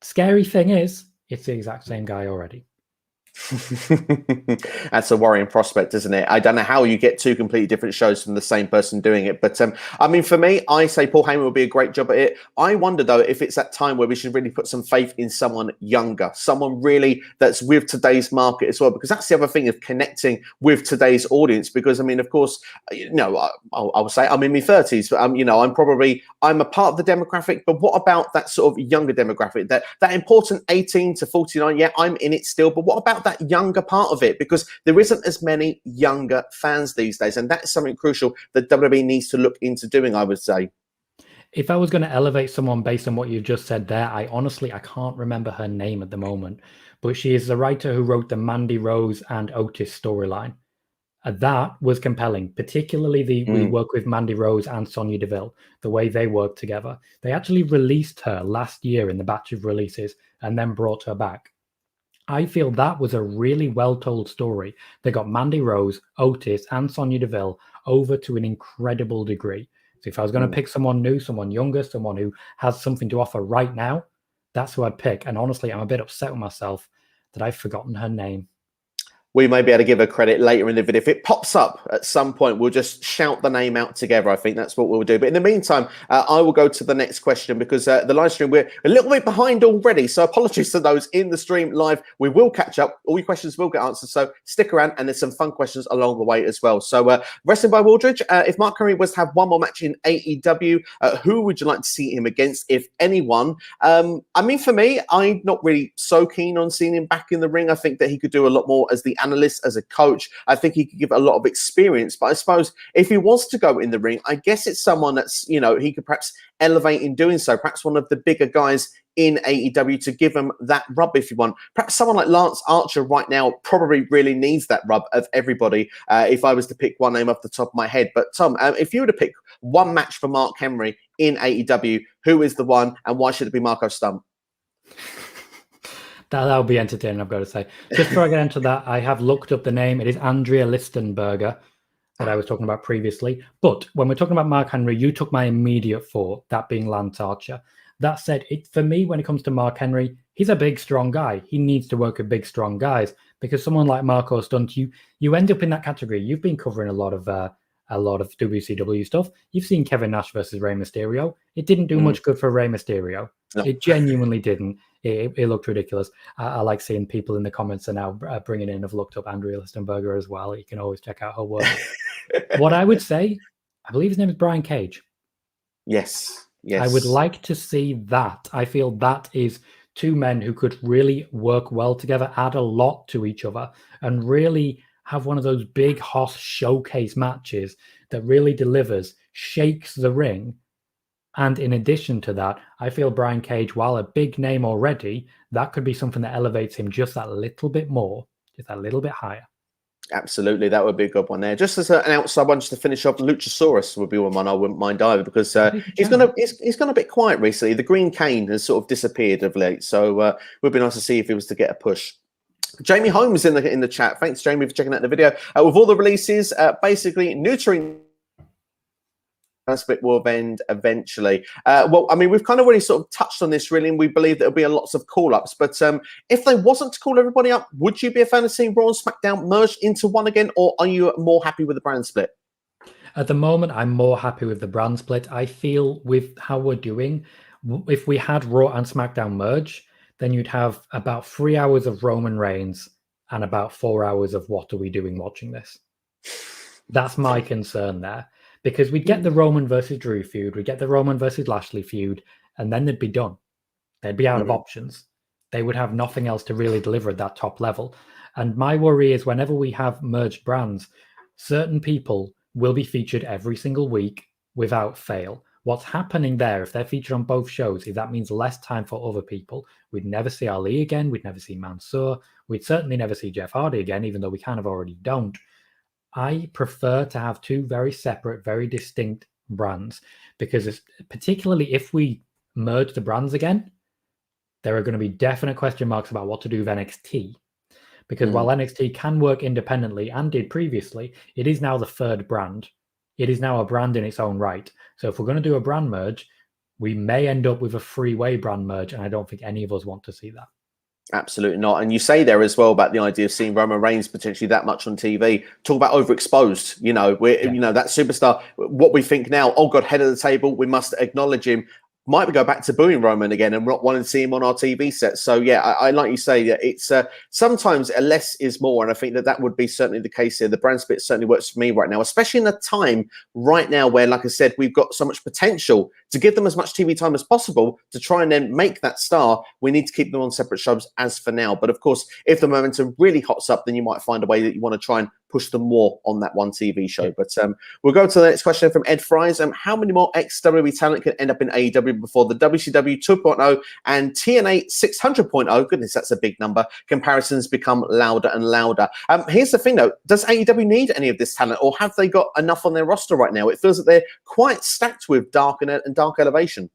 Scary thing is, it's the exact same guy already. That's a worrying prospect, isn't it? I don't know how you get 2 completely different shows from the same person doing it, but I mean, for me, I say Paul Heyman will be a great job at it. I wonder though if it's that time where we should really put some faith in someone younger, someone really that's with today's market as well, because that's the other thing of connecting with today's audience. Because I mean, of course, you know, I would say I'm in my 30s, but you know, I'm a part of the demographic. But what about that sort of younger demographic, that important 18 to 49? Yeah, I'm in it still, but what about that younger part of it? Because there isn't as many younger fans these days, and that's something crucial that WWE needs to look into doing, I would say. If I was going to elevate someone based on what you just said there, I can't remember her name at the moment, but she is the writer who wrote the Mandy Rose and Otis storyline. That was compelling, particularly we work with Mandy Rose and Sonya Deville, the way they work together. They actually released her last year in the batch of releases and then brought her back. I feel that was a really well-told story. They got Mandy Rose, Otis, and Sonya Deville over to an incredible degree. So if I was going to pick someone new, someone younger, someone who has something to offer right now, that's who I'd pick. And honestly, I'm a bit upset with myself that I've forgotten her name. We may be able to give her credit later in the video. If it pops up at some point, we'll just shout the name out together. I think that's what we'll do. But in the meantime, I will go to the next question because the live stream, we're a little bit behind already. So apologies to those in the stream live. We will catch up. All your questions will get answered. So stick around, and there's some fun questions along the way as well. So Wrestling by Waldridge, if Mark Henry was to have one more match in AEW, who would you like to see him against, if anyone? I mean, for me, I'm not really so keen on seeing him back in the ring. I think that he could do a lot more as the analyst, as a coach. I think he could give a lot of experience, but I suppose if he wants to go in the ring, I guess it's someone that's, you know, he could perhaps elevate in doing so, perhaps one of the bigger guys in AEW to give him that rub if you want. Perhaps someone like Lance Archer right now probably really needs that rub of everybody, if I was to pick one name off the top of my head. But Tom, if you were to pick one match for Mark Henry in AEW, who is the one, and why should it be Marco Stunt? That'll be entertaining, I've got to say. Just before I get into that, I have looked up the name. It is Andrea Listenberger that I was talking about previously. But when we're talking about Mark Henry, you took my immediate thought, that being Lance Archer. That said, for me, when it comes to Mark Henry, he's a big, strong guy. He needs to work with big, strong guys, because someone like Marco Stunt, you end up in that category. You've been covering a lot of WCW stuff. You've seen Kevin Nash versus Rey Mysterio. It didn't do much good for Rey Mysterio. No. It genuinely didn't. It looked ridiculous. I like seeing people in the comments are now bringing in. I've looked up Andrea Listenberger as well. You can always check out her work. What I would say, I believe his name is Brian Cage. Yes. I would Yes. like to see that. I feel that is two men who could really work well together, add a lot to each other, and really have one of those big Hoss showcase matches that really delivers, shakes the ring. And in addition to that, I feel Brian Cage, while a big name already, that could be something that elevates him just that little bit more, just a little bit higher. Absolutely, that would be a good one there. Just as an outside one, just to finish off, Luchasaurus would be one I wouldn't mind either, because he's gone a bit quiet recently. The green cane has sort of disappeared of late, so it would be nice to see if he was to get a push. Jamie Holmes in the chat. Thanks, Jamie, for checking out the video. With all the releases, basically neutering aspect will end eventually. Well, I mean, we've kind of already sort of touched on this, really, and we believe there'll be lots of call-ups. But if they wasn't to call everybody up, would you be a fan of seeing Raw and SmackDown merged into one again, or are you more happy with the brand split? At the moment, I'm more happy with the brand split. I feel with how we're doing, if we had Raw and SmackDown merge, then you'd have about 3 hours of Roman Reigns and about 4 hours of what are we doing watching this. That's my concern there. Because we'd get the Roman versus Drew feud, we'd get the Roman versus Lashley feud, and then they'd be done. They'd be out of options. They would have nothing else to really deliver at that top level. And my worry is whenever we have merged brands, certain people will be featured every single week without fail. What's happening there, if they're featured on both shows, is that means less time for other people. We'd never see Ali again. We'd never see Mansoor. We'd certainly never see Jeff Hardy again, even though we kind of already don't. I prefer to have two very separate, very distinct brands, because particularly if we merge the brands again, there are going to be definite question marks about what to do with NXT. Because while NXT can work independently and did previously, it is now the third brand. It is now a brand in its own right. So if we're going to do a brand merge, we may end up with a three-way brand merge, and I don't think any of us want to see that. Absolutely not. And you say there as well about the idea of seeing Roman Reigns potentially that much on TV. Talk about overexposed. You know, you know, that superstar. What we think now, oh God, head of the table, we must acknowledge him. Might we go back to booing Roman again and not wanting to see him on our TV set? So yeah, I like you say that it's sometimes a less is more, and I think that would be certainly the case here. The brand split certainly works for me right now, especially in a time right now where, like I said, we've got so much potential to give them as much TV time as possible to try and then make that star. We need to keep them on separate shows as for now. But of course, if the momentum really hots up, then you might find a way that you want to try and push them more on that one TV show. But we'll go to the next question from Ed Fries. How many more ex-WWE talent can end up in AEW before the WCW 2.0 and TNA 600.0, goodness, that's a big number, comparisons become louder and louder? Here's the thing, though. Does AEW need any of this talent, or have they got enough on their roster right now? It feels that they're quite stacked with dark and dark elevation.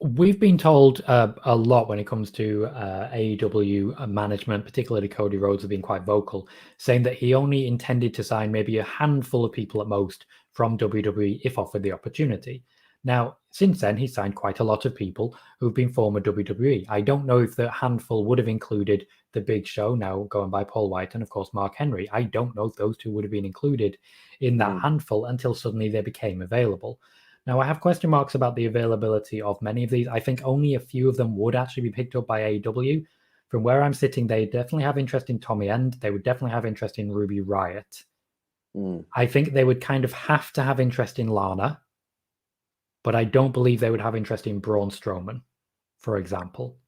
We've been told a lot when it comes to AEW management, particularly Cody Rhodes, have been quite vocal, saying that he only intended to sign maybe a handful of people at most from WWE if offered the opportunity. Now, since then, he's signed quite a lot of people who've been former WWE. I don't know if the handful would have included the Big Show, now going by Paul White, and of course Mark Henry. I don't know if those two would have been included in that handful until suddenly they became available. Now, I have question marks about the availability of many of these. I think only a few of them would actually be picked up by AEW. From where I'm sitting, they definitely have interest in Tommy End. They would definitely have interest in Ruby Riott. I think they would kind of have to have interest in Lana, but I don't believe they would have interest in Braun Strowman, for example.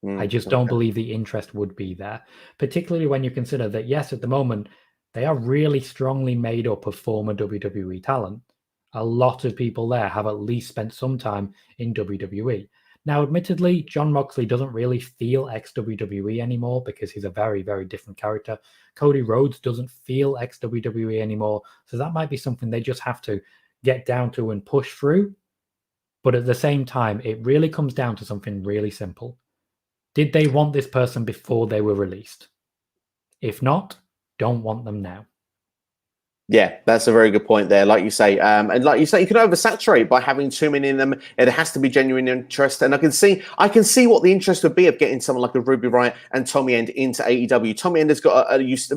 I just don't believe the interest would be there, particularly when you consider that, yes, at the moment, they are really strongly made up of former WWE talent. A lot of people there have at least spent some time in WWE. Now, admittedly, Jon Moxley doesn't really feel ex-WWE anymore because he's a very, very different character. Cody Rhodes doesn't feel ex-WWE anymore. So that might be something they just have to get down to and push through. But at the same time, it really comes down to something really simple. Did they want this person before they were released? If not, don't want them now. Yeah, that's a very good point there. Like you say, and like you say, you can oversaturate by having too many in them. It has to be genuine interest, and I can see what the interest would be of getting someone like a Ruby Riott and Tommy End into AEW. Tommy End has got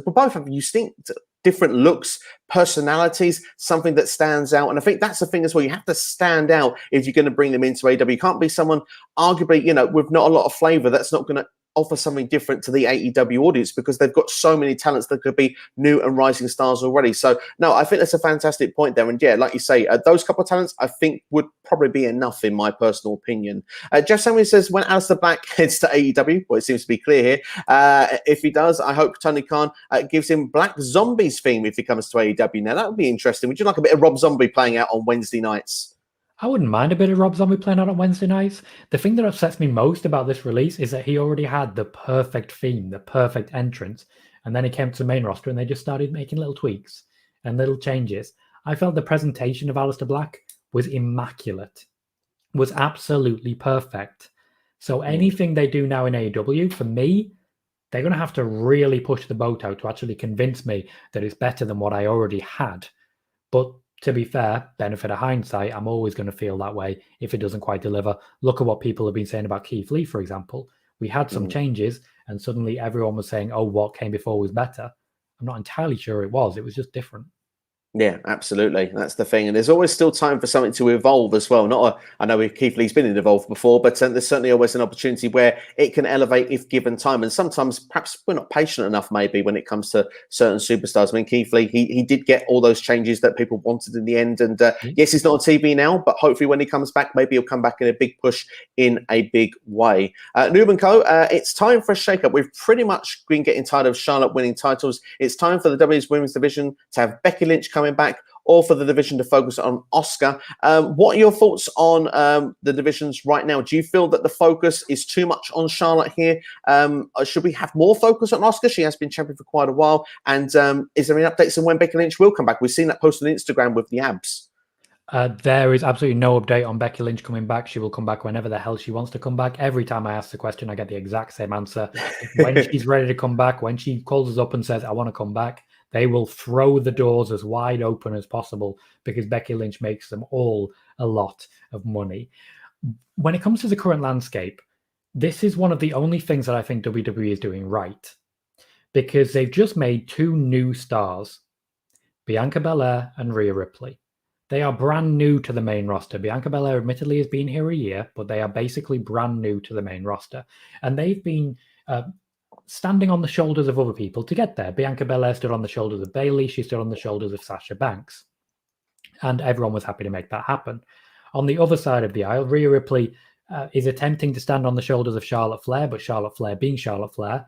both have distinct, different looks, personalities, something that stands out, and I think that's the thing as well. You have to stand out if you're going to bring them into AEW. You can't be someone, arguably, with not a lot of flavor. That's not going to offer something different to the AEW audience because they've got so many talents that could be new and rising stars already. So, no, I think that's a fantastic point there. And yeah, like you say, those couple of talents, I think would probably be enough in my personal opinion. Jeff Samuel says, when Aleister Black heads to AEW, well, it seems to be clear here. If he does, I hope Tony Khan gives him Black Zombies theme if he comes to AEW. Now, that would be interesting. Would you like a bit of Rob Zombie playing out on Wednesday nights? I wouldn't mind a bit of Rob Zombie playing out on Wednesday nights. The thing that upsets me most about this release is that he already had the perfect theme, the perfect entrance, and then he came to the main roster and they just started making little tweaks and little changes. I felt the presentation of Aleister Black was immaculate, was absolutely perfect. So anything they do now in AEW, for me, they're going to have to really push the boat out to actually convince me that it's better than what I already had. But to be fair, benefit of hindsight, I'm always going to feel that way if it doesn't quite deliver. Look at what people have been saying about Keith Lee, for example. We had some changes and suddenly everyone was saying, oh, what came before was better. I'm not entirely sure it was. It was just different. Yeah, absolutely. That's the thing. And there's always still time for something to evolve as well. I know Keith Lee's been involved before, but there's certainly always an opportunity where it can elevate if given time. And sometimes perhaps we're not patient enough maybe when it comes to certain superstars. I mean, Keith Lee, he did get all those changes that people wanted in the end. And yes, he's not on TV now, but hopefully when he comes back, maybe he'll come back in a big push in a big way. Noob & Co., it's time for a shake-up. We've pretty much been getting tired of Charlotte winning titles. It's time for the WWE's Women's Division to have Becky Lynch coming back, or for the division to focus on Asuka. What are your thoughts on the divisions right now? Do you feel that the focus is too much on Charlotte here? Should we have more focus on Asuka? She has been champion for quite a while. And is there any updates on when Becky Lynch will come back? We've seen that post on Instagram with the abs. There is absolutely no update on Becky Lynch coming back. She will come back whenever the hell she wants to come back. Every time I ask the question, I get the exact same answer. When she's ready to come back, when she calls us up and says, I want to come back, they will throw the doors as wide open as possible because Becky Lynch makes them all a lot of money. When it comes to the current landscape, this is one of the only things that I think WWE is doing right, because they've just made two new stars, Bianca Belair and Rhea Ripley. They are brand new to the main roster. Bianca Belair admittedly has been here a year, but they are basically brand new to the main roster. And they've been standing on the shoulders of other people to get there. Bianca Belair stood on the shoulders of Bayley. She stood on the shoulders of Sasha Banks. And everyone was happy to make that happen. On the other side of the aisle, Rhea Ripley is attempting to stand on the shoulders of Charlotte Flair, but Charlotte Flair, being Charlotte Flair,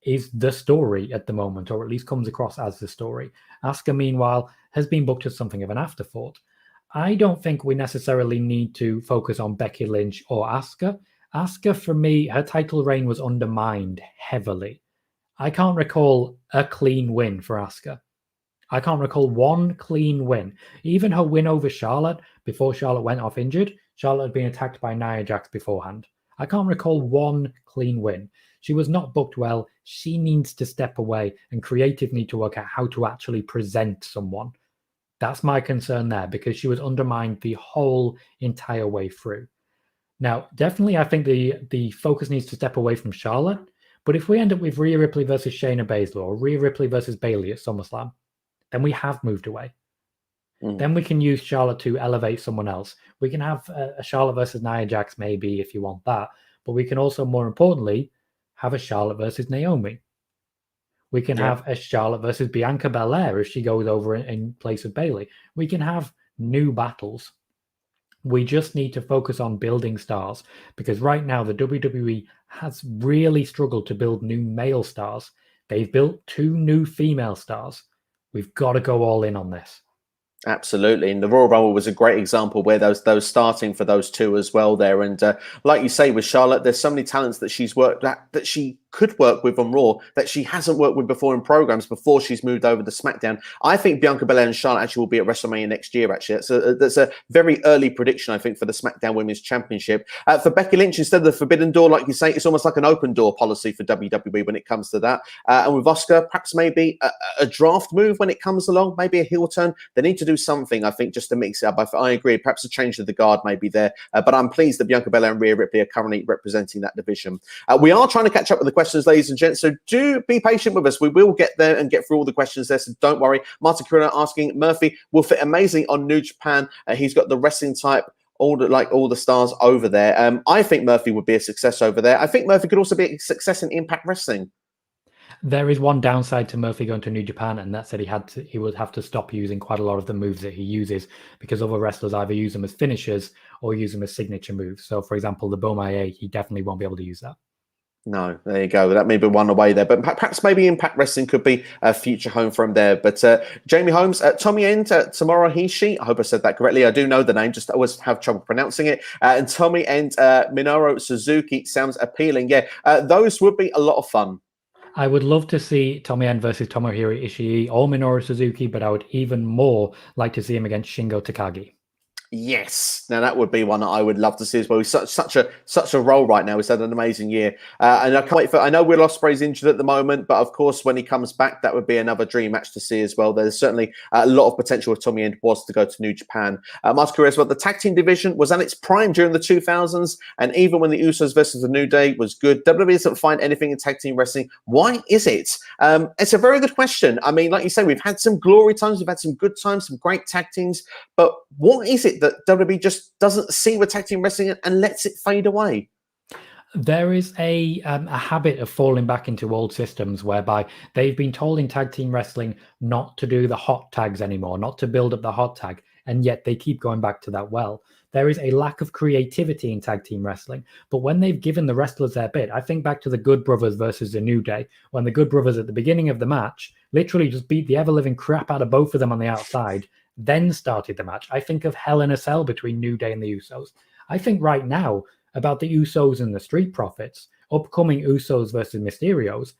is the story at the moment, or at least comes across as the story. Asuka, meanwhile, has been booked as something of an afterthought. I don't think we necessarily need to focus on Becky Lynch or Asuka. Asuka, for me, her title reign was undermined heavily. I can't recall a clean win for Asuka. I can't recall one clean win. Even her win over Charlotte, before Charlotte went off injured, Charlotte had been attacked by Nia Jax beforehand. I can't recall one clean win. She was not booked well. She needs to step away, and creative need to work out how to actually present someone. That's my concern there, because she was undermined the whole entire way through. Now, definitely, I think the focus needs to step away from Charlotte. But if we end up with Rhea Ripley versus Shayna Baszler, or Rhea Ripley versus Bayley at SummerSlam, then we have moved away. Then we can use Charlotte to elevate someone else. We can have a Charlotte versus Nia Jax, maybe, if you want that. But we can also, more importantly, have a Charlotte versus Naomi. We can have a Charlotte versus Bianca Belair if she goes over in place of Bayley. We can have new battles. We just need to focus on building stars, because right now the WWE has really struggled to build new male stars. They've built two new female stars. We've got to go all in on this. Absolutely, and the Royal Rumble was a great example where those starting for those two as well there. And like you say, with Charlotte, there's so many talents that she's worked at, that she could work with on Raw, that she hasn't worked with before in programs before she's moved over to SmackDown. I think Bianca Belair and Charlotte actually will be at WrestleMania next year. Actually, that's a very early prediction, I think, for the SmackDown Women's Championship. For Becky Lynch, instead of the forbidden door, like you say, it's almost like an open door policy for WWE when it comes to that. And with Asuka, perhaps maybe a draft move when it comes along, maybe a heel turn. They need to do something, I think, just to mix it up. I agree. Perhaps a change of the guard may be there. But I'm pleased that Bianca Belair and Rhea Ripley are currently representing that division. We are trying to catch up with the questions, ladies and gents, so do be patient with us. We will get there and get through all the questions there, so don't worry. Martin Carino asking, Murphy will fit amazing on New Japan. He's got the wrestling type all the stars over there. I think Murphy would be a success over there. I think Murphy could also be a success in Impact Wrestling. There is one downside to Murphy going to New Japan, and that's that he would have to stop using quite a lot of the moves that he uses, because other wrestlers either use them as finishers or use them as signature moves. So, for example, the Bomaye, he definitely won't be able to use that. No, there you go. That may be one away there, but perhaps maybe Impact Wrestling could be a future home for him there. But Jamie Holmes, Tommy End, Tamara Hishi, I hope I said that correctly. I do know the name, just always have trouble pronouncing it. And Tommy End, Minoru Suzuki sounds appealing. Yeah, those would be a lot of fun. I would love to see Tommy End versus Tomohiro Ishii or Minoru Suzuki, but I would even more like to see him against Shingo Takagi. Yes, now that would be one that I would love to see as well. He's such a role right now. He's had an amazing year, and I can't wait for. I know Will Ospreay's injured at the moment, but of course, when he comes back, that would be another dream match to see as well. There's certainly a lot of potential if Tommy End was to go to New Japan. Mark as well. The tag team division was at its prime during the 2000s, and even when the Usos versus the New Day was good, WWE doesn't find anything in tag team wrestling. Why is it? It's a very good question. I mean, like you say, we've had some glory times, we've had some good times, some great tag teams, but what is it that WWE just doesn't see with tag team wrestling and lets it fade away? There is a habit of falling back into old systems whereby they've been told in tag team wrestling not to do the hot tags anymore, not to build up the hot tag, and yet they keep going back to that well. There is a lack of creativity in tag team wrestling, but when they've given the wrestlers their bit, I think back to the Good Brothers versus the New Day, when the Good Brothers at the beginning of the match literally just beat the ever-living crap out of both of them on the outside, then started the match. I think of Hell in a Cell between New Day and the Usos. I think right now about the Usos and the Street Profits, upcoming Usos versus Mysterios.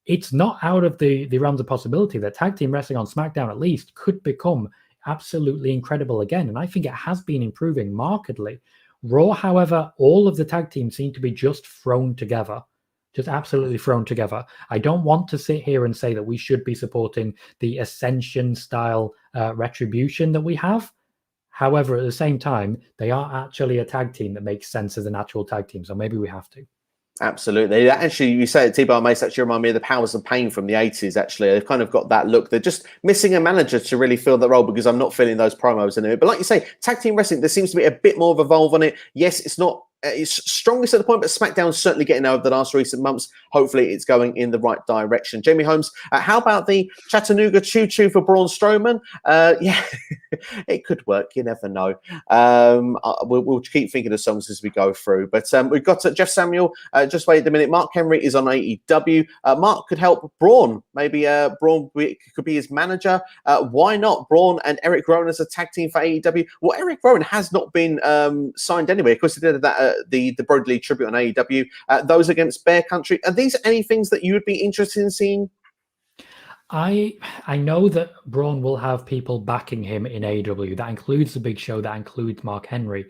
It's not out of the realms of possibility that tag team wrestling on SmackDown at least could become absolutely incredible again. And I think it has been improving markedly. Raw, however, all of the tag teams seem to be just thrown together. Just absolutely thrown together. I don't want to sit here and say that we should be supporting the Ascension style retribution that we have. However, at the same time, they are actually a tag team that makes sense as an actual tag team. So maybe we have to. Absolutely. Actually, you say it, T-Bar Mace actually remind me of the Powers of Pain from the 80s, actually. They've kind of got that look. They're just missing a manager to really fill that role, because I'm not feeling those promos in it. But like you say, tag team wrestling, there seems to be a bit more of a evolve on it. Yes, it's not it's strongest at the point, but SmackDown's certainly getting over the last recent months. Hopefully it's going in the right direction. Jamie Holmes, how about the Chattanooga Choo Choo for Braun Strowman? Yeah, it could work. You never know. We'll keep thinking of songs as we go through. But we've got Jeff Samuel. Just wait a minute. Mark Henry is on AEW. Mark could help Braun. Maybe Braun could be his manager. Why not Braun and Eric Rowan as a tag team for AEW? Well, Eric Rowan has not been signed anyway. Of course, he did that the Brody Lee tribute on AEW. Those against Bear Country. Are these any things that you would be interested in seeing? I know that Braun will have people backing him in AEW. That includes the Big Show. That includes Mark Henry.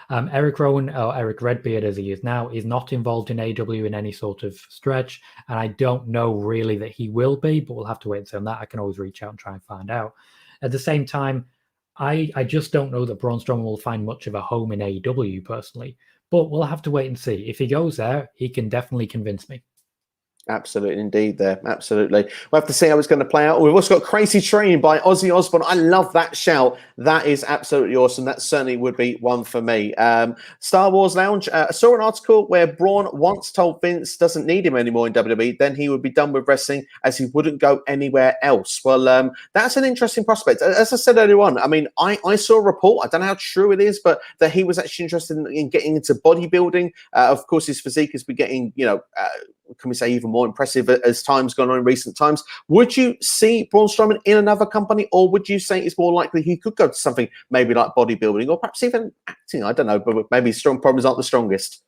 Eric Rowan, or Eric Redbeard as he is now, is not involved in AEW in any sort of stretch. And I don't know really that he will be, but we'll have to wait and see on that. I can always reach out and try and find out. At the same time, I just don't know that Braun Strowman will find much of a home in AEW personally. But we'll have to wait and see. If he goes there, he can definitely convince me. Absolutely, indeed there. Absolutely. We'll have to see how it's going to play out. We've also got Crazy Train by Ozzy Osbourne. I love that shout. That is absolutely awesome. That certainly would be one for me. Star Wars Lounge. I saw an article where Braun once told Vince doesn't need him anymore in WWE. Then he would be done with wrestling as he wouldn't go anywhere else. Well, that's an interesting prospect. As I said earlier on, I mean, I saw a report. I don't know how true it is, but that he was actually interested in getting into bodybuilding. Of course, his physique has been getting, can we say even more impressive as time's gone on in recent times. Would you see Braun Strowman in another company, or would you say it's more likely he could go to something maybe like bodybuilding or perhaps even acting? I don't know, but maybe strong problems aren't the strongest.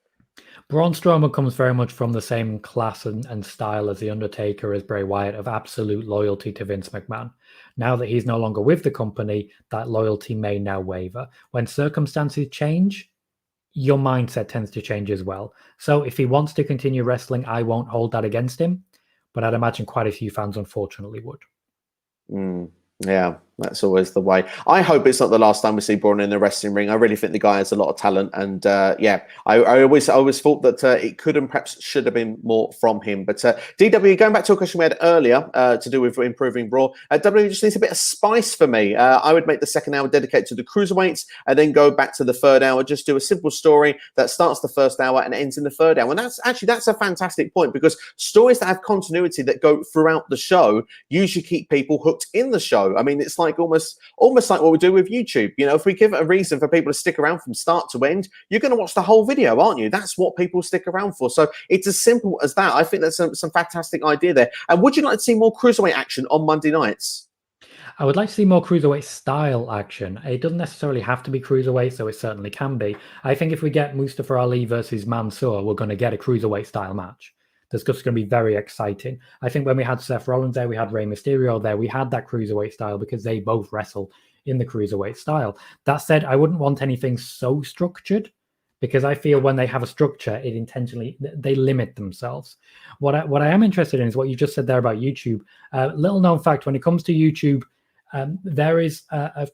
Braun Strowman comes very much from the same class and style as The Undertaker, as Bray Wyatt, of absolute loyalty to Vince McMahon. Now that he's no longer with the company, that loyalty may now waver. When circumstances change, your mindset tends to change as well. So if he wants to continue wrestling, I won't hold that against him, but I'd imagine quite a few fans unfortunately would. Yeah, That's always the way. I hope it's not the last time we see Braun in the wrestling ring. I really think the guy has a lot of talent, and I always thought that it could and perhaps should have been more from him. But DW, going back to a question we had earlier to do with improving Raw, WWE just needs a bit of spice for me. I would make the second hour dedicated to the cruiserweights, and then go back to the third hour. Just do a simple story that starts the first hour and ends in the third hour. And that's a fantastic point, because stories that have continuity that go throughout the show usually keep people hooked in the show. I mean, it's like almost like what we do with YouTube. You know, if we give it a reason for people to stick around from start to end, you're going to watch the whole video, aren't you? That's what people stick around for. So it's as simple as that. I think that's some fantastic idea there. And would you like to see more cruiserweight action on Monday nights? I would like to see more cruiserweight style action. It doesn't necessarily have to be cruiserweight, so it certainly can be. I think if we get Mustafa Ali versus Mansoor, we're going to get a cruiserweight style match. That's just going to be very exciting. I think when we had Seth Rollins there, we had Rey Mysterio there, we had that cruiserweight style because they both wrestle in the cruiserweight style. That said, I wouldn't want anything so structured, because I feel when they have a structure, it intentionally, they limit themselves. What I am interested in is what you just said there about YouTube. Little known fact, when it comes to YouTube, there is a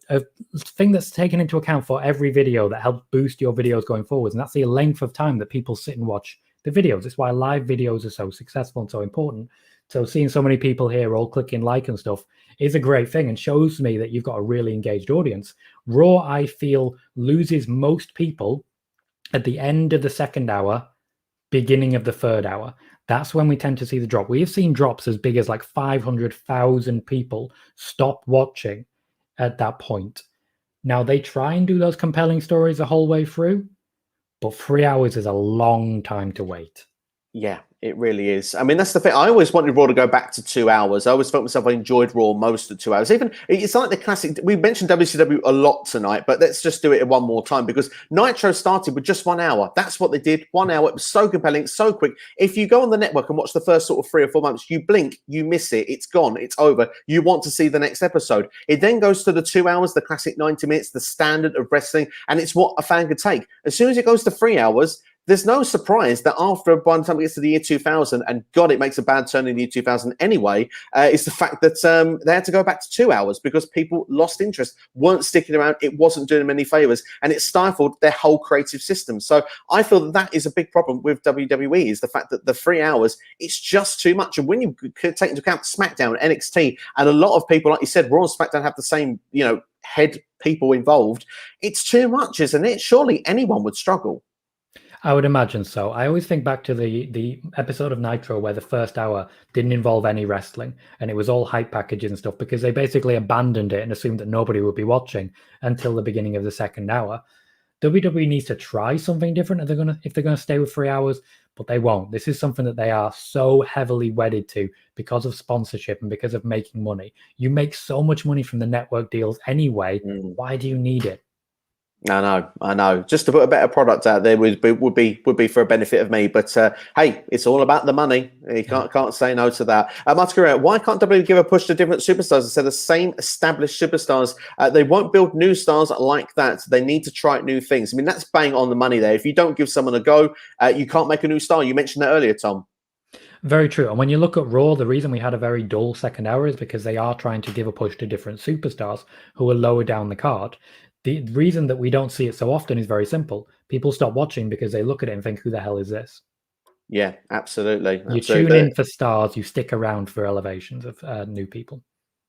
thing that's taken into account for every video that helps boost your videos going forwards, and that's the length of time that people sit and watch the videos. It's why live videos are so successful and so important. So seeing so many people here all clicking like and stuff is a great thing, and shows me that you've got a really engaged audience. Raw, I feel, loses most people at the end of the second hour, beginning of the third hour. That's when we tend to see the drop. We have seen drops as big as like 500,000 people stop watching at that point. Now, they try and do those compelling stories the whole way through, but 3 hours is a long time to wait. Yeah, it really is. I mean, that's the thing. I always wanted Raw to go back to 2 hours. I always felt myself, I enjoyed Raw most of 2 hours. Even it's like the classic. We mentioned WCW a lot tonight, but let's just do it one more time, because Nitro started with just 1 hour. That's what they did. 1 hour. It was so compelling, so quick. If you go on the network and watch the first sort of 3 or 4 months, you blink, you miss it. It's gone. It's over. You want to see the next episode. It then goes to the 2 hours, the classic 90 minutes, the standard of wrestling, and it's what a fan could take. As soon as it goes to 3 hours, there's no surprise that after, by the time it gets to the year 2000, and God, it makes a bad turn in the year 2000 anyway, is the fact that they had to go back to 2 hours because people lost interest, weren't sticking around, it wasn't doing them any favors, and it stifled their whole creative system. So I feel that is a big problem with WWE, is the fact that the 3 hours, it's just too much. And when you take into account SmackDown, NXT, and a lot of people, like you said, Raw and SmackDown have the same, head people involved, it's too much, isn't it? Surely anyone would struggle. I would imagine so. I always think back to the episode of Nitro where the first hour didn't involve any wrestling, and it was all hype packages and stuff, because they basically abandoned it and assumed that nobody would be watching until the beginning of the second hour. WWE needs to try something different if they're gonna stay with 3 hours, but they won't. This is something that they are so heavily wedded to because of sponsorship and because of making money. You make so much money from the network deals anyway. Why do you need it? I know. Just to put a better product out there would be for a benefit of me. But hey, it's all about the money. You can't say no to that. Martin, why can't WWE give a push to different superstars instead of the same established superstars? They won't build new stars like that. They need to try new things. I mean, that's bang on the money there. If you don't give someone a go, you can't make a new star. You mentioned that earlier, Tom. Very true. And when you look at Raw, the reason we had a very dull second hour is because they are trying to give a push to different superstars who are lower down the card. The reason that we don't see it so often is very simple. People stop watching because they look at it and think, who the hell is this? Yeah, absolutely. You tune in for stars, you stick around for elevations of new people.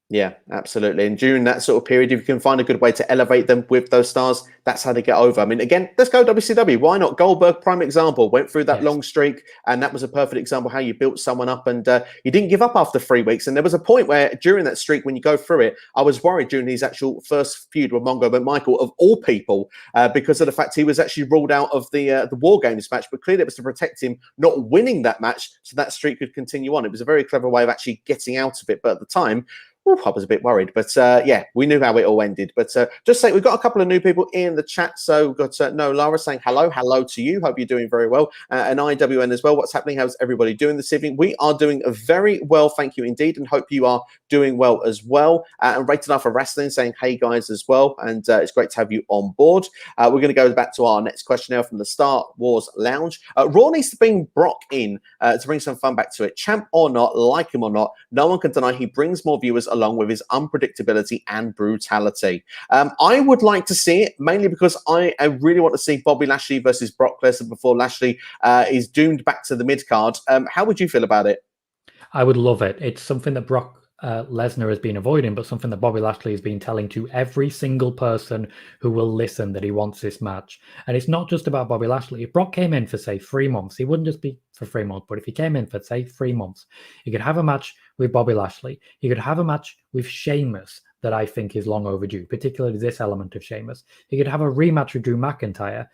Yeah, absolutely. And during that sort of period, if you can find a good way to elevate them with those stars, that's how they get over. I mean, again, let's go WCW. Why not? Goldberg, prime example, went through that long streak, and that was a perfect example how you built someone up, and you didn't give up after 3 weeks. And there was a point where during that streak, when you go through it, I was worried during his actual first feud with Mongo McMichael, of all people, because of the fact he was actually ruled out of the War Games match, but clearly it was to protect him not winning that match so that streak could continue on. It was a very clever way of actually getting out of it. But at the time, I was a bit worried, but yeah, we knew how it all ended. But just say we've got a couple of new people in the chat. So we've got No Lara saying hello to you. Hope you're doing very well. And IWN as well. What's happening? How's everybody doing this evening? We are doing very well, thank you indeed, and hope you are doing well as well. And Rated R for Wrestling saying hey guys as well, and it's great to have you on board. We're going to go back to our next question now from the Star Wars Lounge. Raw needs to bring Brock in to bring some fun back to it. Champ or not, like him or not, no one can deny he brings more viewers along with his unpredictability and brutality. I would like to see it, mainly because I really want to see Bobby Lashley versus Brock Lesnar before Lashley is doomed back to the mid-card. How would you feel about it? I would love it. It's something that Brock Lesnar has been avoiding, but something that Bobby Lashley has been telling to every single person who will listen that he wants this match. And it's not just about Bobby Lashley. If Brock came in for, say, 3 months, he wouldn't just be for 3 months, but if he came in for, say, 3 months, he could have a match with Bobby Lashley. He could have a match with Sheamus that I think is long overdue, particularly this element of Sheamus. He could have a rematch with Drew McIntyre,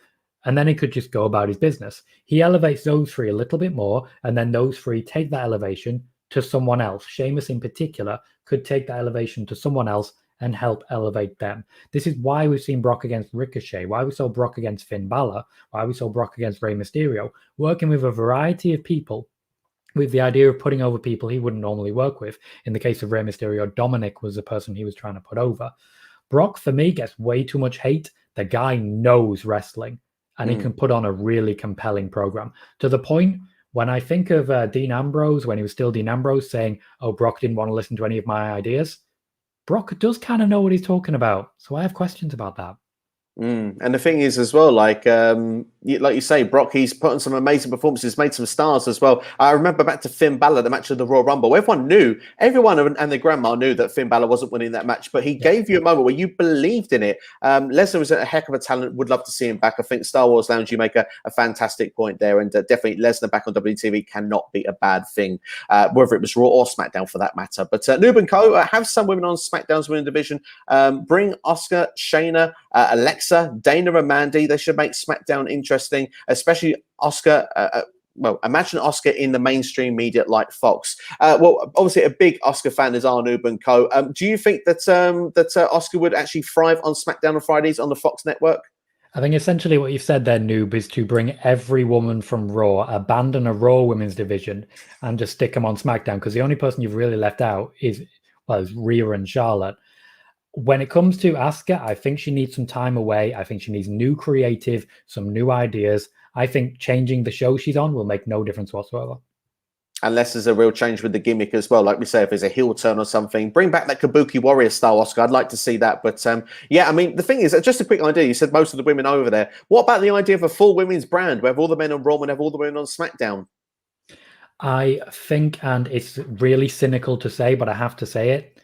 and then he could just go about his business. He elevates those three a little bit more, and then those three take that elevation to someone else. Sheamus in particular could take that elevation to someone else and help elevate them. This is why we've seen Brock against Ricochet, why we saw Brock against Finn Balor, why we saw Brock against Rey Mysterio, working with a variety of people with the idea of putting over people he wouldn't normally work with. In the case of Rey Mysterio, Dominic was the person he was trying to put over. Brock, for me, gets way too much hate. The guy knows wrestling, and he can put on a really compelling program, to the point when I think of Dean Ambrose, when he was still Dean Ambrose, saying, oh, Brock didn't want to listen to any of my ideas. Brock does kind of know what he's talking about. So I have questions about that. And the thing is as well, like you say, Brock, he's put on some amazing performances, made some stars as well. I remember back to Finn Balor, the match of the Royal Rumble. Everyone and their grandma knew that Finn Balor wasn't winning that match, but he gave you a moment where you believed in it. Lesnar was a heck of a talent. Would love to see him back. I think Star Wars Lounge, you make a fantastic point there, and definitely Lesnar back on WTV cannot be a bad thing, whether it was Raw or SmackDown for that matter. But Noob & Co. Have some women on SmackDown's women's division. Bring Asuka, Shayna, Alexa, Dana and Mandy. They should make SmackDown interesting, especially Asuka. Well, imagine Asuka in the mainstream media like Fox. Well, obviously a big Asuka fan is our Noob & Co. Do you think that Asuka would actually thrive on SmackDown on Fridays on the Fox network? I think essentially what you've said there, Noob, is to bring every woman from Raw, abandon a Raw women's division, and just stick them on SmackDown, because the only person you've really left out is Rhea and Charlotte. When it comes to Asuka, I think she needs some time away. I think she needs new creative, some new ideas. I think changing the show she's on will make no difference whatsoever. Unless there's a real change with the gimmick as well. Like we say, if there's a heel turn or something, bring back that Kabuki Warrior style Asuka. I'd like to see that. But yeah, I mean, the thing is, just a quick idea. You said most of the women over there. What about the idea of a full women's brand where have all the men on Raw and have all the women on SmackDown? I think, and it's really cynical to say, but I have to say it,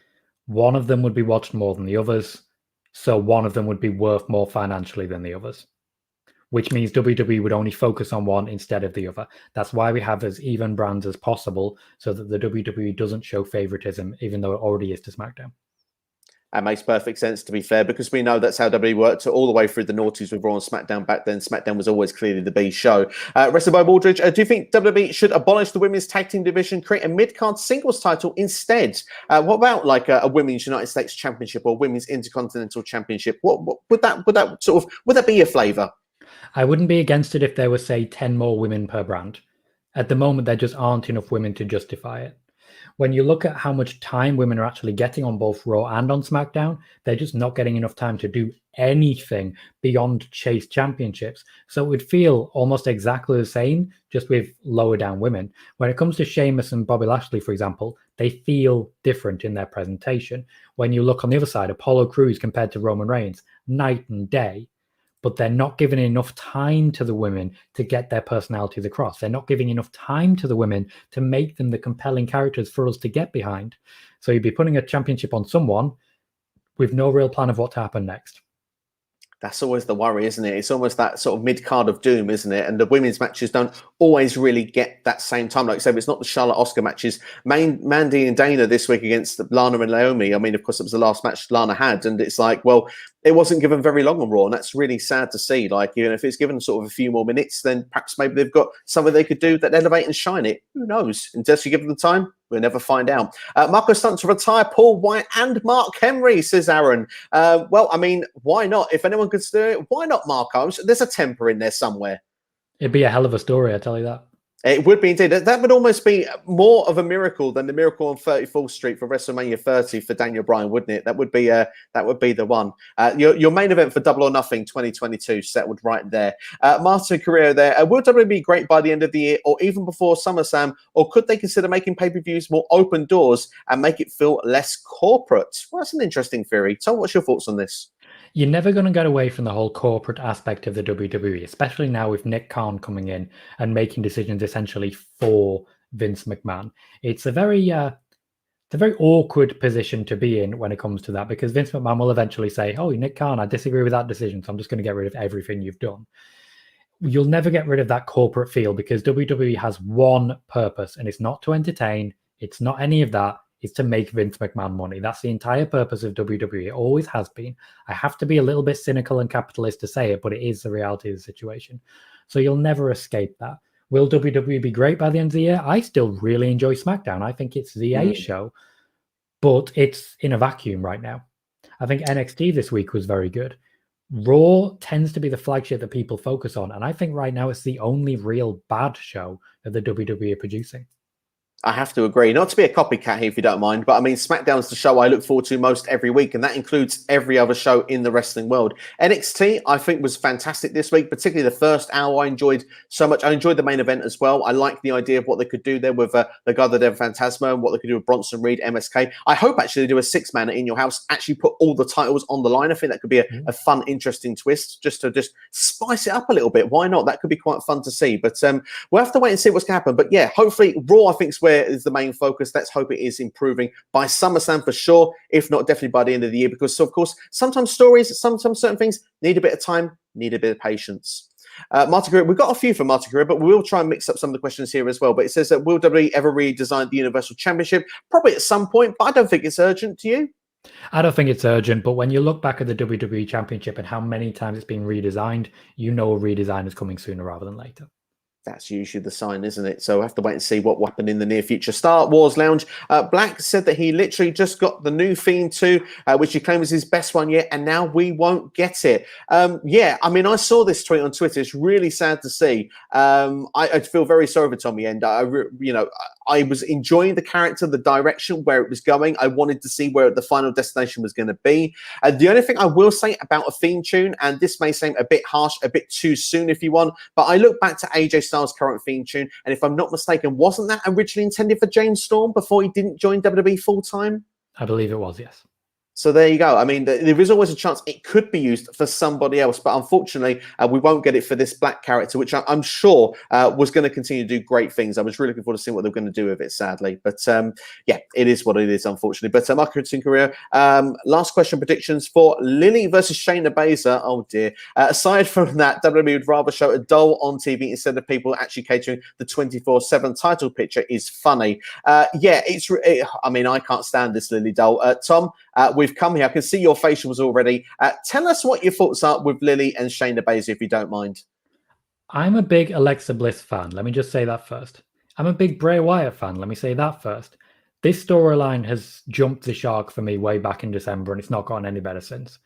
one of them would be watched more than the others, so one of them would be worth more financially than the others, which means WWE would only focus on one instead of the other. That's why we have as even brands as possible, so that the WWE doesn't show favoritism, even though it already is to SmackDown. That makes perfect sense, to be fair, because we know that's how WWE worked all the way through the noughties with Raw and SmackDown back then. SmackDown was always clearly the B show. Wrestling by Aldridge, do you think WWE should abolish the women's tag team division, create a mid-card singles title instead? What about like a women's United States Championship or women's Intercontinental Championship? What would that be your flavour? I wouldn't be against it if there were, say, 10 more women per brand. At the moment, there just aren't enough women to justify it. When you look at how much time women are actually getting on both Raw and on SmackDown, they're just not getting enough time to do anything beyond chase championships. So it would feel almost exactly the same, just with lower down women. When it comes to Sheamus and Bobby Lashley, for example, they feel different in their presentation. When you look on the other side, Apollo Crews compared to Roman Reigns, night and day. But they're not giving enough time to the women to get their personalities across. They're not giving enough time to the women to make them the compelling characters for us to get behind. So you'd be putting a championship on someone with no real plan of what to happen next. That's always the worry, isn't it? It's almost that sort of mid-card of doom, isn't it? And the women's matches don't always really get that same time. Like I said, it's not the Charlotte Asuka matches. Mandy and Dana this week against Lana and Naomi. I mean, of course, it was the last match Lana had. And it's like, well, it wasn't given very long on Raw. And that's really sad to see. Like, even if it's given sort of a few more minutes, then perhaps maybe they've got something they could do that elevate and shine it. Who knows? Unless you give them the time, we'll never find out. Marco Stunt to retire Paul White and Mark Henry, says Aaron. Well, I mean, why not? If anyone could do it, why not Marco? There's a temper in there somewhere. It'd be a hell of a story, I tell you that. It would be indeed. That would almost be more of a miracle than the miracle on 34th Street for WrestleMania 30 for Daniel Bryan, wouldn't it? That would be the one. Your main event for Double or Nothing 2022 settled right there. Martin Carrero there. Will WWE be great by the end of the year or even before SummerSlam? Or could they consider making pay-per-views more open doors and make it feel less corporate? Well, that's an interesting theory. Tom, what's your thoughts on this? You're never going to get away from the whole corporate aspect of the WWE, especially now with Nick Khan coming in and making decisions essentially for Vince McMahon. It's a very awkward position to be in when it comes to that, because Vince McMahon will eventually say, "Oh, Nick Khan, I disagree with that decision, so I'm just going to get rid of everything you've done." You'll never get rid of that corporate feel because WWE has one purpose, and it's not to entertain. It's not any of that. It's to make Vince McMahon money. That's the entire purpose of WWE. It always has been. I have to be a little bit cynical and capitalist to say it, but it is the reality of the situation. So you'll never escape that. Will WWE be great by the end of the year? I still really enjoy SmackDown. I think it's the A show, but it's in a vacuum right now. I think NXT this week was very good. Raw tends to be the flagship that people focus on, and I think right now it's the only real bad show that the WWE are producing. I have to agree. Not to be a copycat here, if you don't mind, but I mean, SmackDown's the show I look forward to most every week, and that includes every other show in the wrestling world. NXT, I think, was fantastic this week, particularly the first hour. I enjoyed so much. I enjoyed the main event as well. I like the idea of what they could do there with the guy that did Phantasma and what they could do with Bronson Reed, MSK. I hope actually they do a six-man in your house, actually put all the titles on the line. I think that could be a fun, interesting twist, just to spice it up a little bit. Why not? That could be quite fun to see. But we'll have to wait and see what's going to happen. But yeah, hopefully Raw, I think, is the main focus. Let's hope it is improving by SummerSlam for sure, if not definitely by the end of the year, because so of course sometimes certain things need a bit of time, need a bit of patience. Martin Guerrero, we've got a few for Martin Guerrero, but we will try and mix up some of the questions here as well. But it says that will WWE ever redesign the Universal Championship? Probably at some point, but I don't think it's urgent. To you? I don't think it's urgent, but when you look back at the WWE Championship and how many times it's been redesigned, you know a redesign is coming sooner rather than later. That's usually the sign, isn't it? So we'll have to wait and see what will happen in the near future. Star Wars Lounge. Black said that he literally just got the new Fiend 2, which he claims is his best one yet, and now we won't get it. Yeah, I mean, I saw this tweet on Twitter. It's really sad to see. I feel very sorry for Tommy End. I was enjoying the character, the direction, where it was going. I wanted to see where the final destination was going to be. The only thing I will say about a theme tune, and this may seem a bit harsh, a bit too soon if you want, but I look back to AJ Styles' current theme tune, and if I'm not mistaken, wasn't that originally intended for James Storm before he didn't join WWE full-time? I believe it was, yes. So there you go. I mean, there is always a chance it could be used for somebody else, but unfortunately, we won't get it for this Black character, which I'm sure was going to continue to do great things. I was really looking forward to seeing what they're going to do with it, sadly. But yeah, it is what it is, unfortunately. But Marco Tinkerer, last question predictions for Lily versus Shayna Baszler. Oh dear. Aside from that, WWE would rather show a doll on TV instead of people actually catering the 24/7 title picture is funny. Yeah, I mean, I can't stand this Lily doll. Tom, we've come here. I can see your facials already. Tell us what your thoughts are with Lily and Shayna Baszler, if you don't mind. I'm a big Alexa Bliss fan. Let me just say that first. I'm a big Bray Wyatt fan. Let me say that first. This storyline has jumped the shark for me way back in December, and it's not gotten any better since.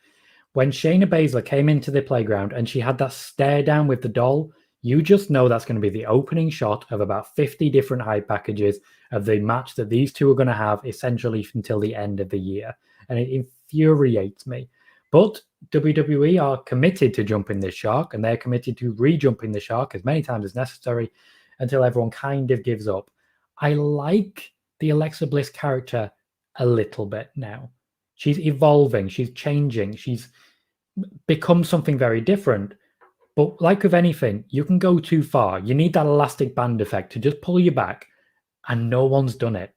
When Shayna Baszler came into the playground and she had that stare down with the doll, you just know that's going to be the opening shot of about 50 different hype packages of the match that these two are going to have essentially until the end of the year. And it infuriates me. But WWE are committed to jumping this shark, and they're committed to re-jumping the shark as many times as necessary until everyone kind of gives up. I like the Alexa Bliss character a little bit now. She's evolving, she's changing, she's become something very different. But like with anything, you can go too far. You need that elastic band effect to just pull you back, and no one's done it.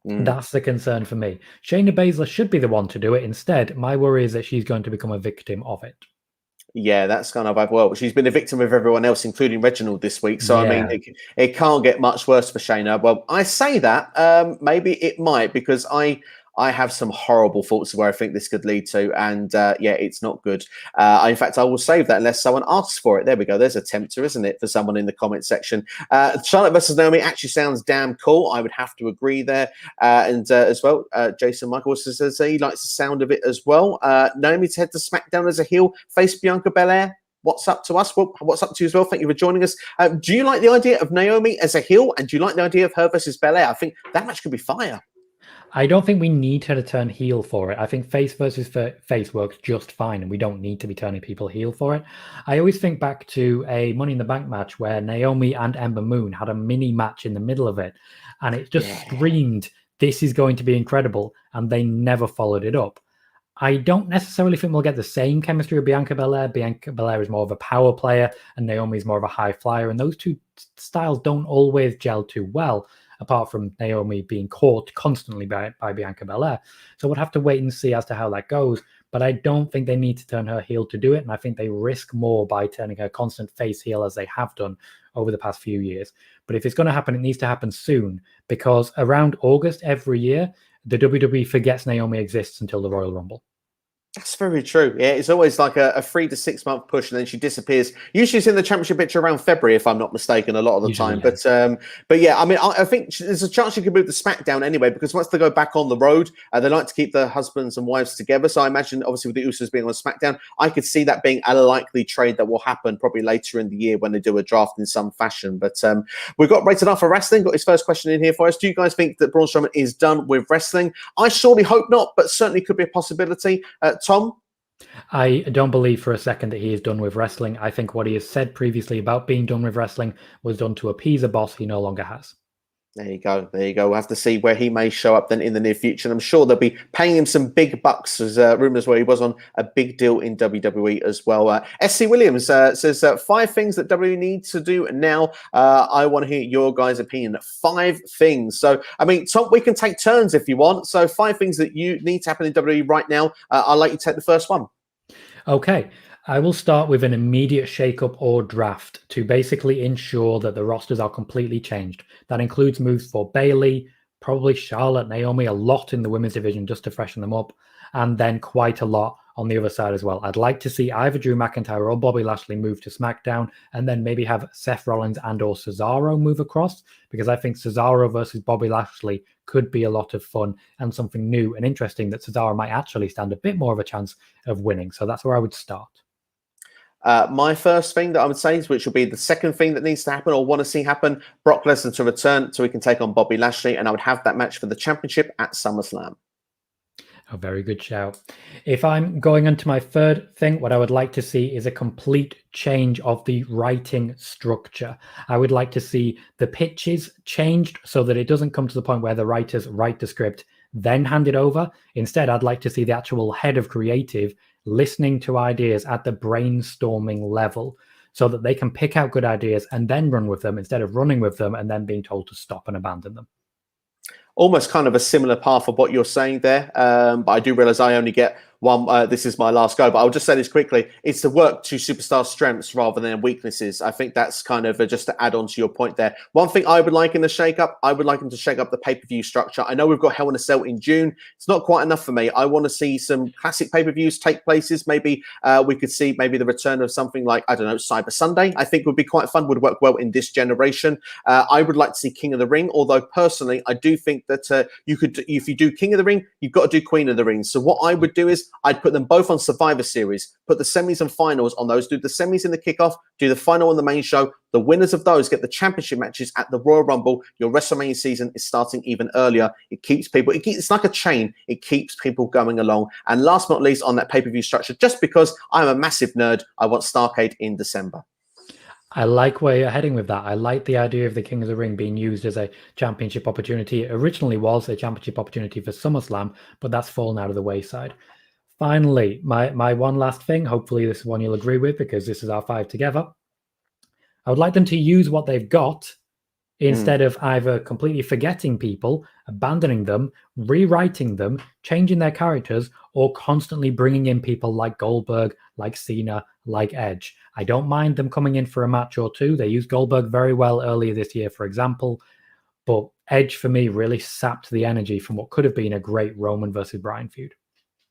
That's the concern for me. Shayna Baszler should be the one to do it. Instead, my worry is that she's going to become a victim of it. Yeah, that's kind of, well, she's been a victim of everyone else, including Reginald this week. So, yeah. I mean, it can't get much worse for Shayna. Well, I say that, maybe it might, because I have some horrible thoughts of where I think this could lead to. And yeah, it's not good. In fact, I will save that unless someone asks for it. There we go. There's a tempter, isn't it, for someone in the comment section. Charlotte versus Naomi actually sounds damn cool. I would have to agree there. And as well, Jason Michael also says he likes the sound of it as well. Naomi to head to SmackDown as a heel, face Bianca Belair. what's up to us? What's up to you as well? Thank you for joining us. Do you like the idea of Naomi as a heel? And do you like the idea of her versus Belair? I think that match could be fire. I don't think we need her to turn heel for it. I think face versus face works just fine, and we don't need to be turning people heel for it. I always think back to a Money in the Bank match where Naomi and Ember Moon had a mini match in the middle of it, and it just screamed, this is going to be incredible, and they never followed it up. I don't necessarily think we'll get the same chemistry with Bianca Belair. Bianca Belair is more of a power player, and Naomi is more of a high flyer, and those two styles don't always gel too well, apart from Naomi being caught constantly by Bianca Belair. So we'll have to wait and see as to how that goes. But I don't think they need to turn her heel to do it. And I think they risk more by turning her constant face heel as they have done over the past few years. But if it's going to happen, it needs to happen soon, because around August every year, the WWE forgets Naomi exists until the Royal Rumble. That's very true. Yeah, it's always like a 3 to 6 month push, and then she disappears. Usually, it's in the championship picture around February, if I'm not mistaken, a lot of the time. Yeah. But yeah, I mean, I think there's a chance she could move to SmackDown anyway, because once they go back on the road, they like to keep their husbands and wives together. So I imagine, obviously, with the Usos being on SmackDown, I could see that being a likely trade that will happen probably later in the year when they do a draft in some fashion. But we've got Rated R for Wrestling. Got his first question in here for us. Do you guys think that Braun Strowman is done with wrestling? I surely hope not, but certainly could be a possibility. Tom? I don't believe for a second that he is done with wrestling. I think what he has said previously about being done with wrestling was done to appease a boss he no longer has. There you go. There you go. We'll have to see where he may show up then in the near future. And I'm sure they'll be paying him some big bucks, as rumors where he was on a big deal in WWE as well. SC Williams says 5 things that WWE needs to do now. I want to hear your guys' opinion. 5 things. So, I mean, Tom, we can take turns if you want. So 5 things that you need to happen in WWE right now. I'll let you take the first one. Okay. I will start with an immediate shakeup or draft to basically ensure that the rosters are completely changed. That includes moves for Bayley, probably Charlotte, Naomi, a lot in the women's division just to freshen them up, and then quite a lot on the other side as well. I'd like to see either Drew McIntyre or Bobby Lashley move to SmackDown, and then maybe have Seth Rollins and or Cesaro move across, because I think Cesaro versus Bobby Lashley could be a lot of fun and something new and interesting that Cesaro might actually stand a bit more of a chance of winning. So that's where I would start. My first thing that I would say, which will be the second thing that needs to happen or want to see happen, Brock Lesnar to return so he can take on Bobby Lashley, and I would have that match for the championship at SummerSlam. A very good shout. If I'm going on to my third thing, what I would like to see is a complete change of the writing structure. I would like to see the pitches changed so that it doesn't come to the point where the writers write the script, then hand it over. Instead, I'd like to see the actual head of creative listening to ideas at the brainstorming level so that they can pick out good ideas and then run with them instead of running with them and then being told to stop and abandon them. Almost kind of a similar path of what you're saying there. But I do realize I only get one. This is my last go, but I'll just say this quickly. It's to work to superstar strengths rather than weaknesses. I think that's kind of just to add on to your point there. One thing I would like in the shake-up, I would like them to shake up the pay-per-view structure. I know we've got Hell in a Cell in June. It's not quite enough for me. I want to see some classic pay-per-views take places. Maybe we could see maybe the return of something like, I don't know, Cyber Sunday. I think would be quite fun, would work well in this generation. I would like to see King of the Ring, although personally, I do think that you could, if you do King of the Ring, you've got to do Queen of the Ring. So what I would do is I'd put them both on Survivor Series, put the semis and finals on those, do the semis in the kickoff, do the final on the main show. The winners of those get the championship matches at the Royal Rumble. Your WrestleMania season is starting even earlier. It keeps people, it's like a chain. It keeps people going along. And last but not least on that pay-per-view structure, just because I'm a massive nerd, I want Starrcade in December. I like where you're heading with that. I like the idea of the King of the Ring being used as a championship opportunity. It originally was a championship opportunity for SummerSlam, but that's fallen out of the wayside. Finally, my one last thing, hopefully this is one you'll agree with because this is our 5 together. I would like them to use what they've got instead of either completely forgetting people, abandoning them, rewriting them, changing their characters, or constantly bringing in people like Goldberg, like Cena, like Edge. I don't mind them coming in for a match or two. They used Goldberg very well earlier this year, for example. But Edge, for me, really sapped the energy from what could have been a great Roman versus Bryan feud.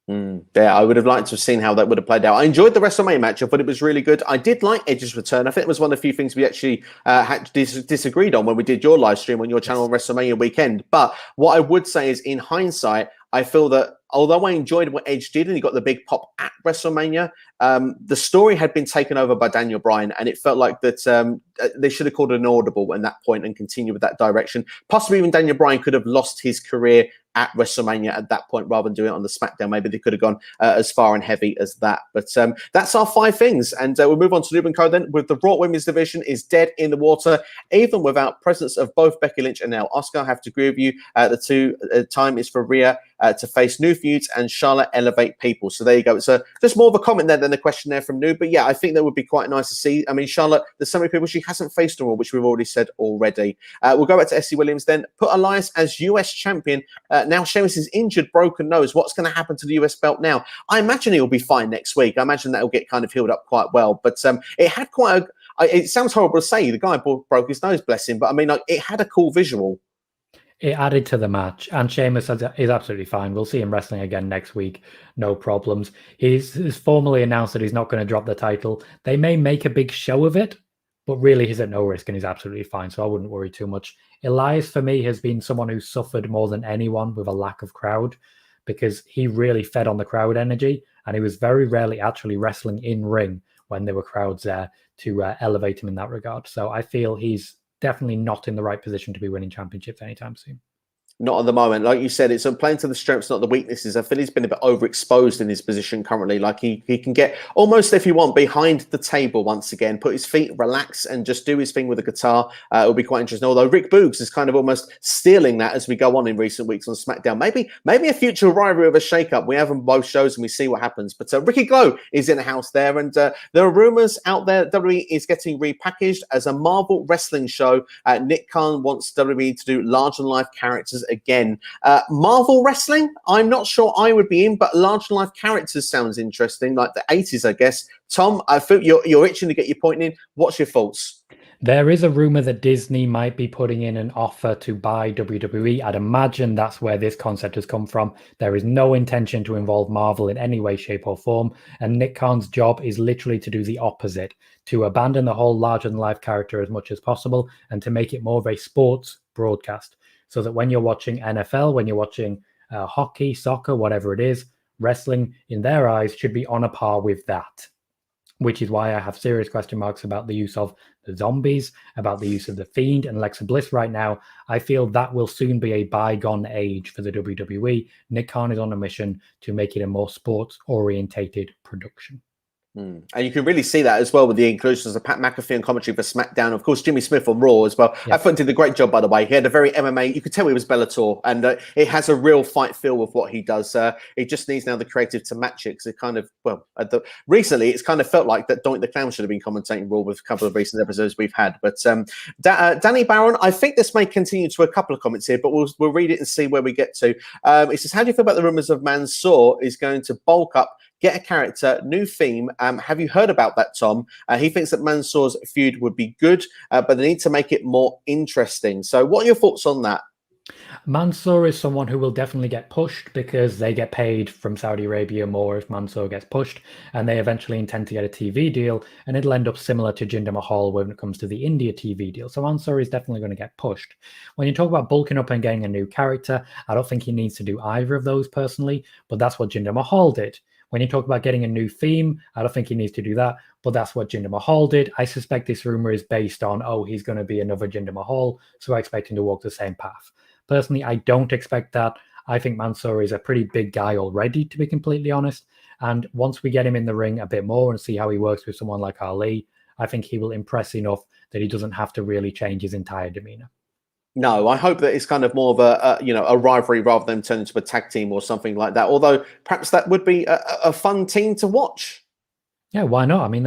Yeah, I would have liked to have seen how that would have played out. I enjoyed the WrestleMania match. I thought it was really good. I did like Edge's return. I think it was one of the few things we actually had disagreed on when we did your live stream on your channel on WrestleMania weekend. But what I would say is, in hindsight, I feel that although I enjoyed what Edge did and he got the big pop at WrestleMania, the story had been taken over by Daniel Bryan, and it felt like that they should have called an audible at that point and continued with that direction. Possibly even Daniel Bryan could have lost his career at WrestleMania at that point rather than doing it on the SmackDown. Maybe they could have gone as far and heavy as that. But that's our 5 things. And we'll move on to Lube & Co then. With the Raw Women's Division is dead in the water, even without presence of both Becky Lynch and now Asuka. I have to agree with you. The time is for Rhea to face new feuds and Charlotte elevate people. So there you go. It's just more of a comment there than a question there from Noob. But yeah, I think that would be quite nice to see. I mean, Charlotte, there's so many people she hasn't faced on Raw, which we've already said already. We'll go back to SC Williams then. Put Elias as US champion. Now Sheamus is injured, broken nose. What's going to happen to the US belt now? I imagine he'll be fine next week. I imagine that will get kind of healed up quite well. But it had quite it sounds horrible to say. The guy broke his nose, bless him. But I mean, like, it had a cool visual. It added to the match, and Sheamus is absolutely fine. We'll see him wrestling again next week, no problems. He's formally announced that he's not going to drop the title. They may make a big show of it, but really he's at no risk and he's absolutely fine, so I wouldn't worry too much. Elias, for me, has been someone who's suffered more than anyone with a lack of crowd, because he really fed on the crowd energy, and he was very rarely actually wrestling in ring when there were crowds there to elevate him in that regard. So I feel he's definitely not in the right position to be winning championships anytime soon. Not at the moment. Like you said, it's playing to the strengths, not the weaknesses. I feel he's been a bit overexposed in his position currently. Like he can get almost, if you want, behind the table once again, put his feet, relax, and just do his thing with the guitar. It'll be quite interesting. Although Rick Boogs is kind of almost stealing that as we go on in recent weeks on SmackDown. Maybe a future rivalry of a shake-up. We have them both shows and we see what happens. But Ricky Glow is in the house there. And there are rumors out there that WWE is getting repackaged as a Marvel wrestling show. Nick Khan wants WWE to do larger-than-life characters again. Marvel wrestling, I'm not sure I would be in, but larger life characters sounds interesting, like the 80s, I guess. Tom, I feel you're itching to get your point in. What's your thoughts? There is a rumor that Disney might be putting in an offer to buy WWE. I'd imagine that's where this concept has come from. There is no intention to involve Marvel in any way, shape, or form. And Nick Khan's job is literally to do the opposite, to abandon the whole larger-than-life character as much as possible and to make it more of a sports broadcast. So that when you're watching NFL, when you're watching hockey, soccer, whatever it is, wrestling, in their eyes, should be on a par with that. Which is why I have serious question marks about the use of the zombies, about the use of the Fiend and Alexa Bliss right now. I feel that will soon be a bygone age for the WWE. Nick Khan is on a mission to make it a more sports-orientated production. And you can really see that as well with the inclusions of Pat McAfee and commentary for SmackDown. Of course, Jimmy Smith on Raw as well. Yeah. I thought he did a great job, by the way. He had a very MMA. You could tell he was Bellator, and it has a real fight feel with what he does. It just needs now the creative to match it. Because it kind of, recently it's kind of felt like that Doink the Clown should have been commentating Raw with a couple of recent episodes we've had. But Danny Barron, I think this may continue to a couple of comments here, but we'll read it and see where we get to. It says, how do you feel about the rumors of Mansoor is going to bulk up, get a character, new theme? Have you heard about that, Tom? He thinks that Mansoor's feud would be good, but they need to make it more interesting. So what are your thoughts on that? Mansoor is someone who will definitely get pushed because they get paid from Saudi Arabia more if Mansoor gets pushed, and they eventually intend to get a TV deal, and it'll end up similar to Jinder Mahal when it comes to the India TV deal. So Mansoor is definitely going to get pushed. When you talk about bulking up and getting a new character, I don't think he needs to do either of those personally, but that's what Jinder Mahal did. When you talk about getting a new theme, I don't think he needs to do that, but that's what Jinder Mahal did. I suspect this rumor is based on, he's going to be another Jinder Mahal, so I expect him to walk the same path. Personally, I don't expect that. I think Mansoor is a pretty big guy already, to be completely honest. And once we get him in the ring a bit more and see how he works with someone like Ali, I think he will impress enough that he doesn't have to really change his entire demeanor. No, I hope that it's kind of more of a rivalry rather than turn into a tag team or something like that. Although perhaps that would be a fun team to watch. Yeah, why not? I mean,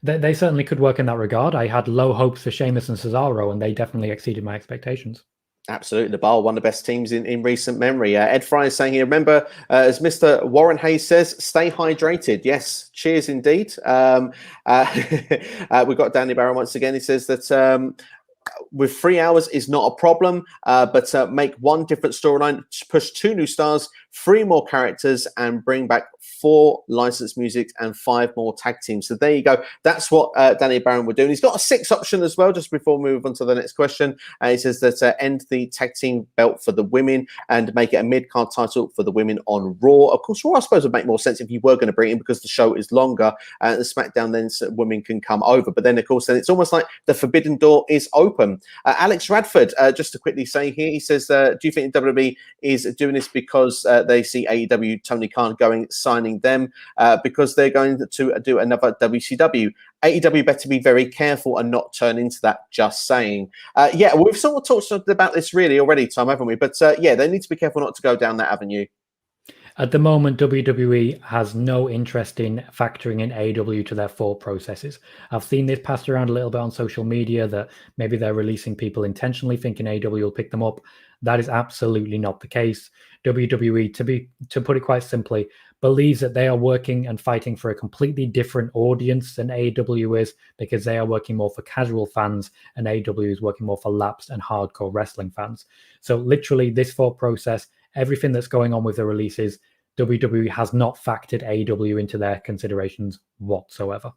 they certainly could work in that regard. I had low hopes for Sheamus and Cesaro, and they definitely exceeded my expectations. Absolutely. The Bar, one of the best teams in recent memory. Ed Fry is saying here, remember, as Mr. Warren Hayes says, stay hydrated. Yes, cheers indeed. We've got Danny Barron once again. He says that with 3 hours is not a problem, but make one different storyline, push 2 new stars, 3 more characters, and bring back 4 licensed music and 5 more tag teams. So there you go. That's what Danny Barron were doing. He's got a 6 option as well, just before we move on to the next question. He says that end the tag team belt for the women and make it a mid-card title for the women on Raw. Of course, Raw, I suppose, would make more sense if you were going to bring it in, because the show is longer, and the SmackDown then women can come over. But then, of course, then it's almost like the forbidden door is open. Alex Radford, just to quickly say here, he says, do you think WWE is doing this because they see AEW, Tony Khan signing them, because they're going to do another WCW? AEW better be very careful and not turn into that, just saying. Yeah, we've sort of talked about this really already, Tom, haven't we? But yeah, they need to be careful not to go down that avenue. At the moment, WWE has no interest in factoring in AEW to their thought processes. I've seen this passed around a little bit on social media that maybe they're releasing people intentionally thinking AEW will pick them up. That is absolutely not the case. WWE, to put it quite simply, believes that they are working and fighting for a completely different audience than AEW is, because they are working more for casual fans and AEW is working more for lapsed and hardcore wrestling fans. So literally this thought process, everything that's going on with the releases, WWE has not factored AEW into their considerations whatsoever.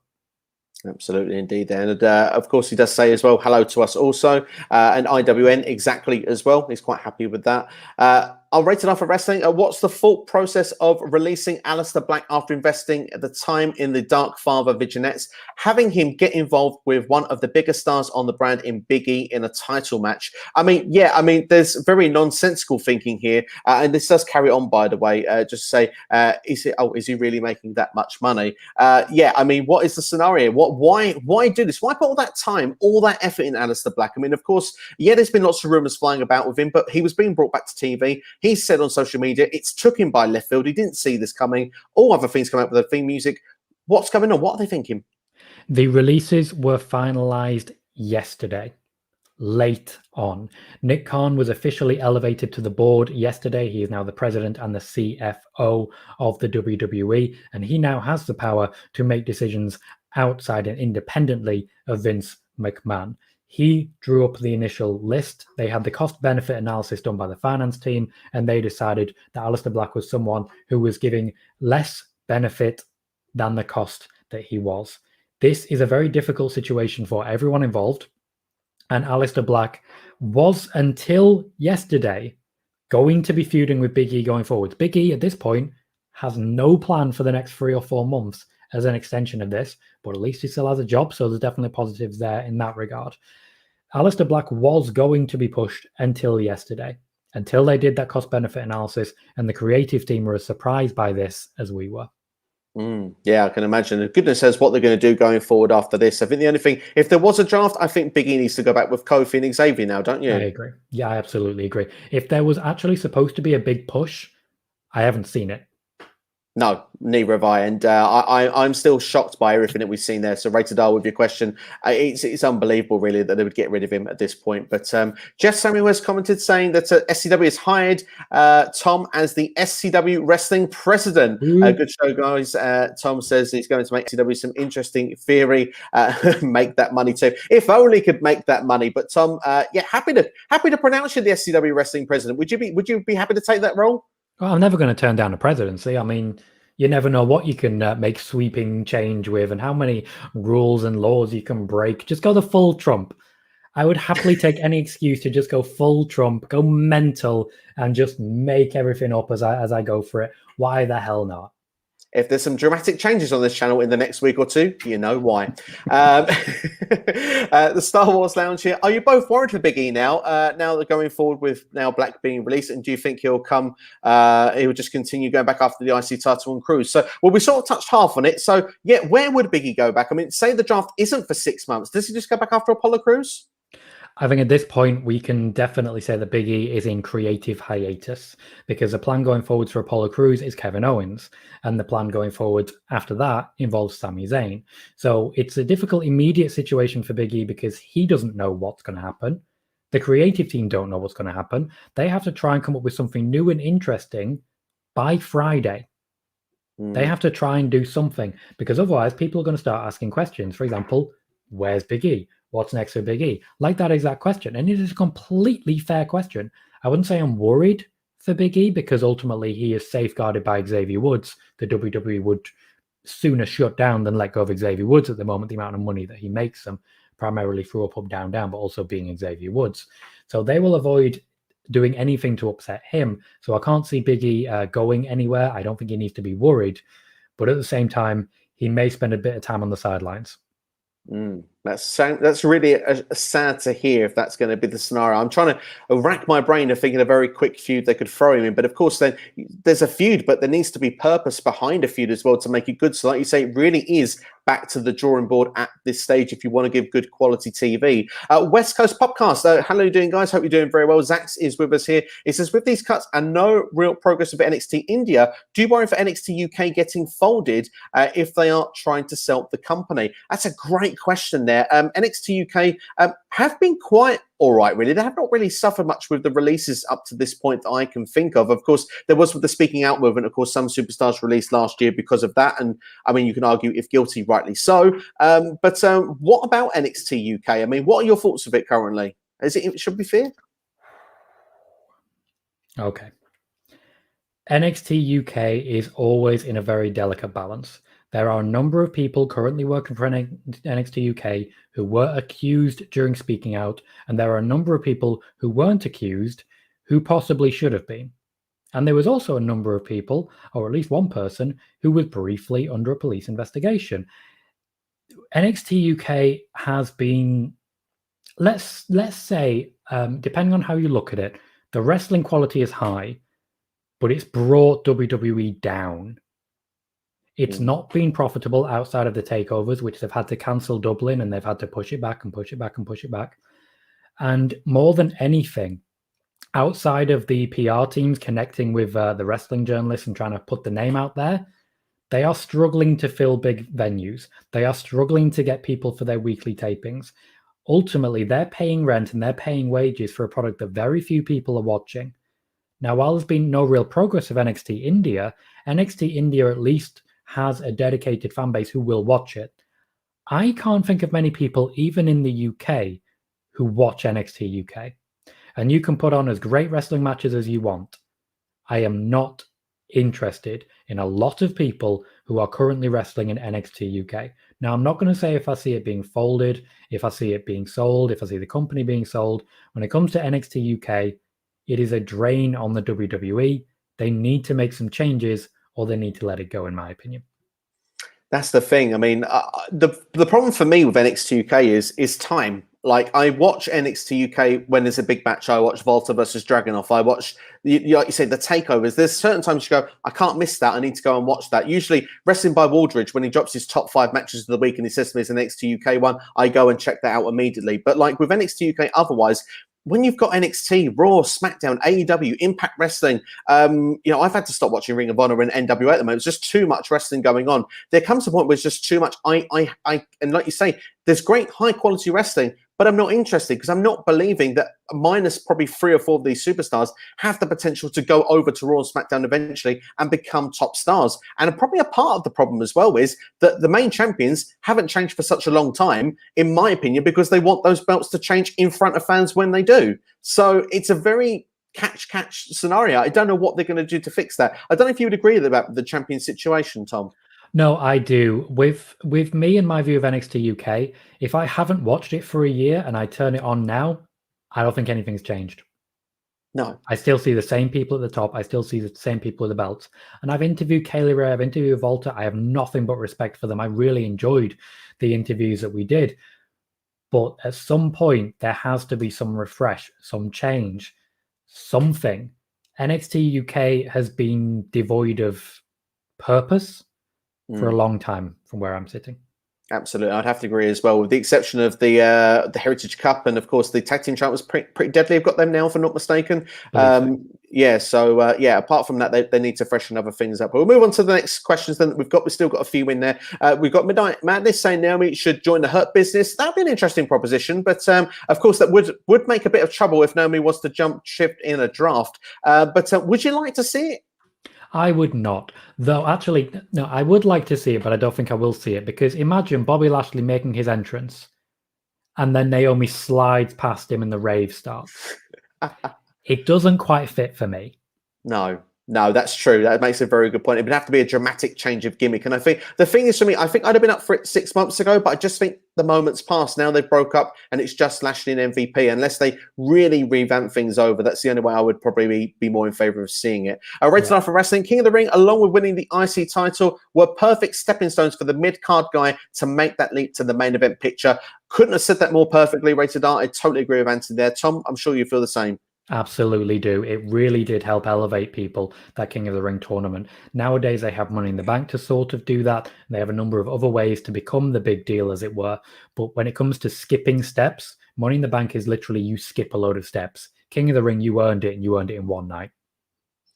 Absolutely, indeed. And of course, he does say as well, hello to us also, and IWN exactly as well. He's quite happy with that. I'll rate it off for wrestling. What's the thought process of releasing Aleister Black after investing the time in the Dark Father vignettes, having him get involved with one of the biggest stars on the brand in Big E in a title match? I mean, yeah, I mean, there's very nonsensical thinking here, and this does carry on, by the way. Just to say, is he really making that much money? Yeah, I mean, what is the scenario? Why do this? Why put all that time, all that effort in Aleister Black? I mean, of course, yeah, there's been lots of rumors flying about with him, but he was being brought back to TV. He said on social media, it's took him by left field. He didn't see this coming. All other things come out with the theme music. What's going on? What are they thinking? The releases were finalized yesterday, late on. Nick Khan was officially elevated to the board yesterday. He is now the president and the CFO of the WWE, and he now has the power to make decisions outside and independently of Vince McMahon. He drew up the initial list. They had the cost-benefit analysis done by the finance team, and they decided that Aleister Black was someone who was giving less benefit than the cost that he was. This is a very difficult situation for everyone involved, and Aleister Black was, until yesterday, going to be feuding with Big E going forward. Big E, at this point, has no plan for the next 3 or 4 months as an extension of this, but at least he still has a job, so there's definitely positives there in that regard. Aleister Black was going to be pushed until yesterday, until they did that cost-benefit analysis, and the creative team were as surprised by this as we were. Yeah, I can imagine. And goodness knows what they're going to do going forward after this. I think the only thing, if there was a draft, I think Big E needs to go back with Kofi and Xavier now, don't you? I agree. Yeah, I absolutely agree. If there was actually supposed to be a big push, I haven't seen it. No, neither have I. And I'm still shocked by everything that we've seen there. So, Rated R, with your question, it's unbelievable, really, that they would get rid of him at this point. But Jeff Samuel has commented saying that SCW has hired Tom as the SCW wrestling president. Good show, guys. Tom says he's going to make SCW some interesting theory, make that money too. If only could make that money. But Tom, yeah, happy to pronounce you the SCW wrestling president. Would you be happy to take that role? Well, I'm never going to turn down a presidency. I mean, you never know what you can make sweeping change with and how many rules and laws you can break. Just go the full Trump. I would happily take any excuse to just go full Trump, go mental, and just make everything up as I go for it. Why the hell not? If there's some dramatic changes on this channel in the next week or two, you know why. The Star Wars Lounge here. Are you both worried for Big E now? Now they're going forward with now Black being released, and do you think he'll come? He will just continue going back after the IC title and cruise. So, well, we sort of touched half on it. So, yeah, where would Big E go back? I mean, say the draft isn't for 6 months. Does he just go back after Apollo Crews? I think at this point, we can definitely say that Big E is in creative hiatus, because the plan going forwards for Apollo Crews is Kevin Owens, and the plan going forward after that involves Sami Zayn. So it's a difficult immediate situation for Big E because he doesn't know what's going to happen. The creative team don't know what's going to happen. They have to try and come up with something new and interesting by Friday. They have to try and do something, because otherwise people are going to start asking questions. For example, where's Big E? what's next for Big E? Like that exact question. And it is a completely fair question. I wouldn't say I'm worried for Big E because ultimately he is safeguarded by Xavier Woods. The WWE would sooner shut down than let go of Xavier Woods at the moment, the amount of money that he makes them, primarily through up, down, down, but also being Xavier Woods. So they will avoid doing anything to upset him. So I can't see Big E going anywhere. I don't think he needs to be worried. But at the same time, he may spend a bit of time on the sidelines. That's really sad to hear if that's going to be the scenario. I'm trying to rack my brain of thinking a very quick feud they could throw him in. But of course, then there's a feud, but there needs to be purpose behind a feud as well to make it good. So like you say, it really is back to the drawing board at this stage if you want to give good quality TV. West Coast Popcast. How are you doing, guys? Hope you're doing very well. Zax is with us here. He says, with these cuts and no real progress with NXT India, do you worry for NXT UK getting folded if they are trying to sell the company? That's a great question there. NXT UK have been quite all right, really. They have not really suffered much with the releases up to this point that I can think of. Of course, there was with the speaking out movement, of course, some superstars released last year because of that. And I mean, you can argue if guilty, rightly so. But what about NXT UK? I mean, what are your thoughts of it currently? It should be fair? Okay. NXT UK is always in a very delicate balance. There are a number of people currently working for NXT UK who were accused during speaking out, and there are a number of people who weren't accused who possibly should have been. And there was also a number of people, or at least one person, who was briefly under a police investigation. NXT UK has been, let's say, depending on how you look at it, the wrestling quality is high, but it's brought WWE down. It's not been profitable outside of the takeovers, which they've had to cancel Dublin and they've had to push it back and push it back and push it back. And more than anything, outside of the PR teams connecting with the wrestling journalists and trying to put the name out there, they are struggling to fill big venues. They are struggling to get people for their weekly tapings. Ultimately, they're paying rent and they're paying wages for a product that very few people are watching. Now, while there's been no real progress of NXT India at least has a dedicated fan base who will watch it. I can't think of many people, even in the UK, who watch NXT UK. And you can put on as great wrestling matches as you want. I am not interested in a lot of people who are currently wrestling in NXT UK. Now, I'm not going to say if I see it being folded, if I see it being sold, if I see the company being sold. When it comes to NXT UK, it is a drain on the WWE. They need to make some changes or they need to let it go, in my opinion. That's the thing. I mean, the problem for me with NXT UK is time. Like, I watch NXT UK when there's a big match. I watch Volta versus Dragunov. I watch, like you say, the takeovers. There's certain times you go, I can't miss that. I need to go and watch that. Usually, Wrestling by Waldridge, when he drops his top 5 matches of the week and he says to me it's an NXT UK one, I go and check that out immediately. But like with NXT UK, otherwise, when you've got NXT, Raw, SmackDown, AEW, Impact Wrestling, I've had to stop watching Ring of Honor and NWA at the moment. It's just too much wrestling going on. There comes a point where it's just too much. And like you say, there's great high quality wrestling, but I'm not interested because I'm not believing that minus probably 3 or 4 of these superstars have the potential to go over to Raw and SmackDown eventually and become top stars. And probably a part of the problem as well is that the main champions haven't changed for such a long time, in my opinion, because they want those belts to change in front of fans when they do. So it's a very catch scenario. I don't know what they're going to do to fix that. I don't know if you would agree about the champion situation, Tom. No, I do. With me and my view of NXT UK, if I haven't watched it for a year and I turn it on now, I don't think anything's changed. No. I still see the same people at the top. I still see the same people with the belts. And I've interviewed Kaylee Ray, I've interviewed Volta. I have nothing but respect for them. I really enjoyed the interviews that we did. But at some point, there has to be some refresh, some change, something. NXT UK has been devoid of purpose for a long time from where I'm sitting. Absolutely, I'd have to agree as well, with the exception of the Heritage Cup and of course the tag team chart was pretty deadly. I've got them now, if I'm not mistaken. Apart from that, they need to freshen other things up. But we'll move on to the next questions. Then we've still got a few in there. We've got Midnight Madness saying Naomi should join the Hurt Business. That'd be an interesting proposition, but of course that would make a bit of trouble if Naomi was to jump ship in a draft. But would you like to see it? I would not. Though, actually, no, I would like to see it, but I don't think I will see it. Because imagine Bobby Lashley making his entrance and then Naomi slides past him and the rave starts. It doesn't quite fit for me. No, that's true. That makes a very good point. It would have to be a dramatic change of gimmick. And I think the thing is, for me, I think I'd have been up for it 6 months ago, but I just think the moment's passed. Now they've broke up and it's just Lashley and MVP. Unless they really revamp things over, that's the only way I would probably be more in favor of seeing it. Rated R for Wrestling, King of the Ring, along with winning the IC title, were perfect stepping stones for the mid-card guy to make that leap to the main event picture. Couldn't have said that more perfectly, Rated R. I totally agree with Anthony there. Tom, I'm sure you feel the same. Absolutely do. It really did help elevate people, that King of the Ring tournament. Nowadays, they have Money in the Bank to sort of do that. They have a number of other ways to become the big deal, as it were. But when it comes to skipping steps, Money in the Bank is literally you skip a load of steps. King of the Ring, you earned it, and you earned it in one night.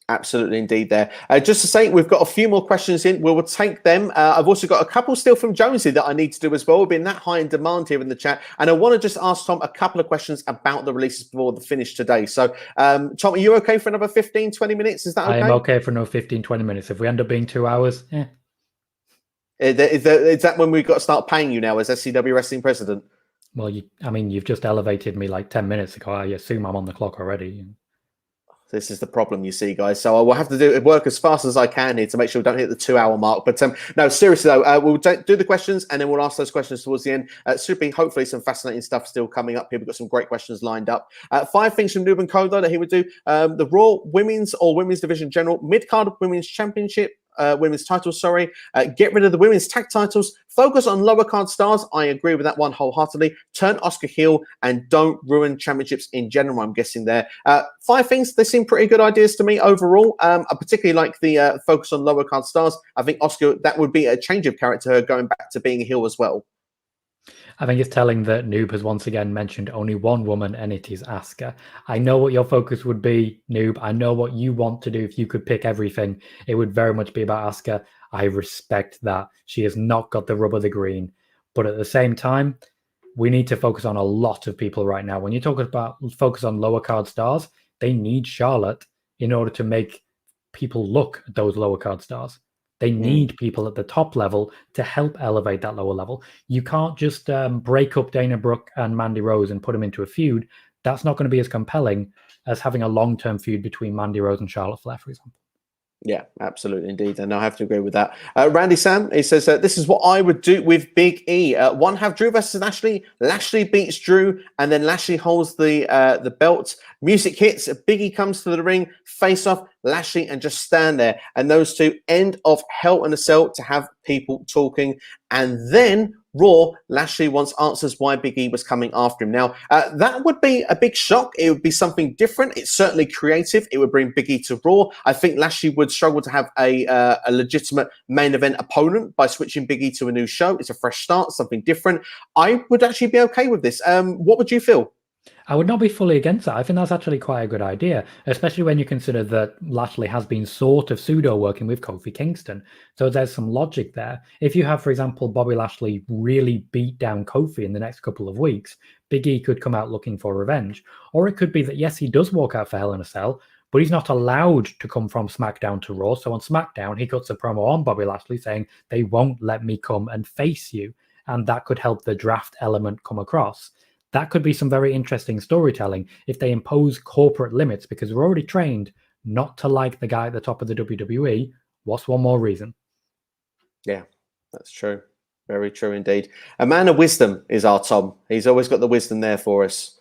Absolutely, indeed there. Just to say, we've got a few more questions in. We'll take them. I've also got a couple still from Jonesy that I need to do as well. We've been that high in demand here in the chat. And I want to just ask Tom a couple of questions about the releases before the finish today. So, Tom, are you okay for another 15, 20 minutes? Is that okay? I am okay for another 15, 20 minutes. If we end up being 2 hours, Is that when we've got to start paying you now as SCW Wrestling President? Well, you've just elevated me like 10 minutes ago. I assume I'm on the clock already. This is the problem, you see, guys. So I will have to work as fast as I can here to make sure we don't hit the 2 hour mark. But no, seriously though, we'll do the questions and then we'll ask those questions towards the end. Should be hopefully some fascinating stuff still coming up here. We've got some great questions lined up. 5 things from Noob and Kodo that he would do. The Raw Women's or Women's Division General Mid-Card Women's Championship. Women's titles, get rid of the women's tag titles, focus on lower card stars. I agree with that one wholeheartedly. Turn Asuka heel and don't ruin championships in general, I'm guessing there. 5 things, they seem pretty good ideas to me overall. I particularly like the focus on lower card stars. I think Asuka, that would be a change of character, her going back to being a heel as well. I think it's telling that Noob has once again mentioned only one woman, and it is Asuka. I know what your focus would be, Noob. I know what you want to do if you could pick everything. It would very much be about Asuka. I respect that. She has not got the rub of the green. But at the same time, we need to focus on a lot of people right now. When you talk about focus on lower card stars, they need Charlotte in order to make people look at those lower card stars. They need people at the top level to help elevate that lower level. You can't just break up Dana Brooke and Mandy Rose and put them into a feud. That's not going to be as compelling as having a long-term feud between Mandy Rose and Charlotte Flair, for example. Yeah, absolutely, indeed. And I have to agree with that. Randy Sam, he says, this is what I would do with Big E. One, have Drew versus Lashley. Lashley beats Drew, and then Lashley holds the belt. Music hits, Big E comes to the ring, face off, Lashley, and just stand there. And those two end of Hell in a Cell to have people talking. And then Raw, Lashley wants answers why Big E was coming after him. Now, that would be a big shock. It would be something different. It's certainly creative. It would bring Big E to Raw. I think Lashley would struggle to have a legitimate main event opponent by switching Big E to a new show. It's a fresh start, something different. I would actually be okay with this. What would you feel? I would not be fully against that. I think that's actually quite a good idea, especially when you consider that Lashley has been sort of pseudo working with Kofi Kingston. So there's some logic there. If you have, for example, Bobby Lashley really beat down Kofi in the next couple of weeks, Big E could come out looking for revenge. Or it could be that, yes, he does walk out for Hell in a Cell, but he's not allowed to come from SmackDown to Raw. So on SmackDown, he cuts a promo on Bobby Lashley saying, they won't let me come and face you. And that could help the draft element come across. That could be some very interesting storytelling if they impose corporate limits, because we're already trained not to like the guy at the top of the WWE. What's one more reason? Yeah, that's true. Very true indeed. A man of wisdom is our Tom. He's always got the wisdom there for us.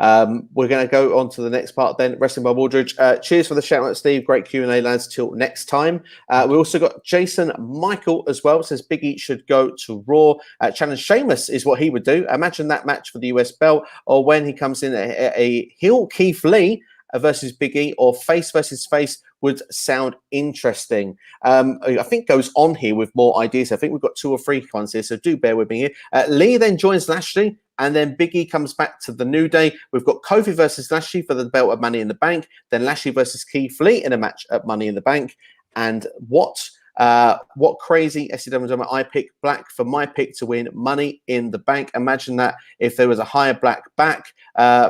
We're going to go on to the next part then. Wrestling by Waldridge. Cheers for the shout out, Steve. Great Q&A, lads. Till next time. We also got Jason Michael as well. Says Big E should go to Raw. Challenge Sheamus is what he would do. Imagine that match for the US belt, or when he comes in a heel Keith Lee versus Big E, or face versus face would sound interesting. I think goes on here with more ideas. I think we've got 2 or 3 ones here, so do bear with me here. Lee then joins Lashley, and then Big E comes back to the New Day. We've got Kofi versus Lashley for the belt of Money in the Bank, then Lashley versus Keith Lee in a match at Money in the Bank. And what What crazy SCW moment? I pick Black for my pick to win Money in the Bank. Imagine that if there was a higher Black back,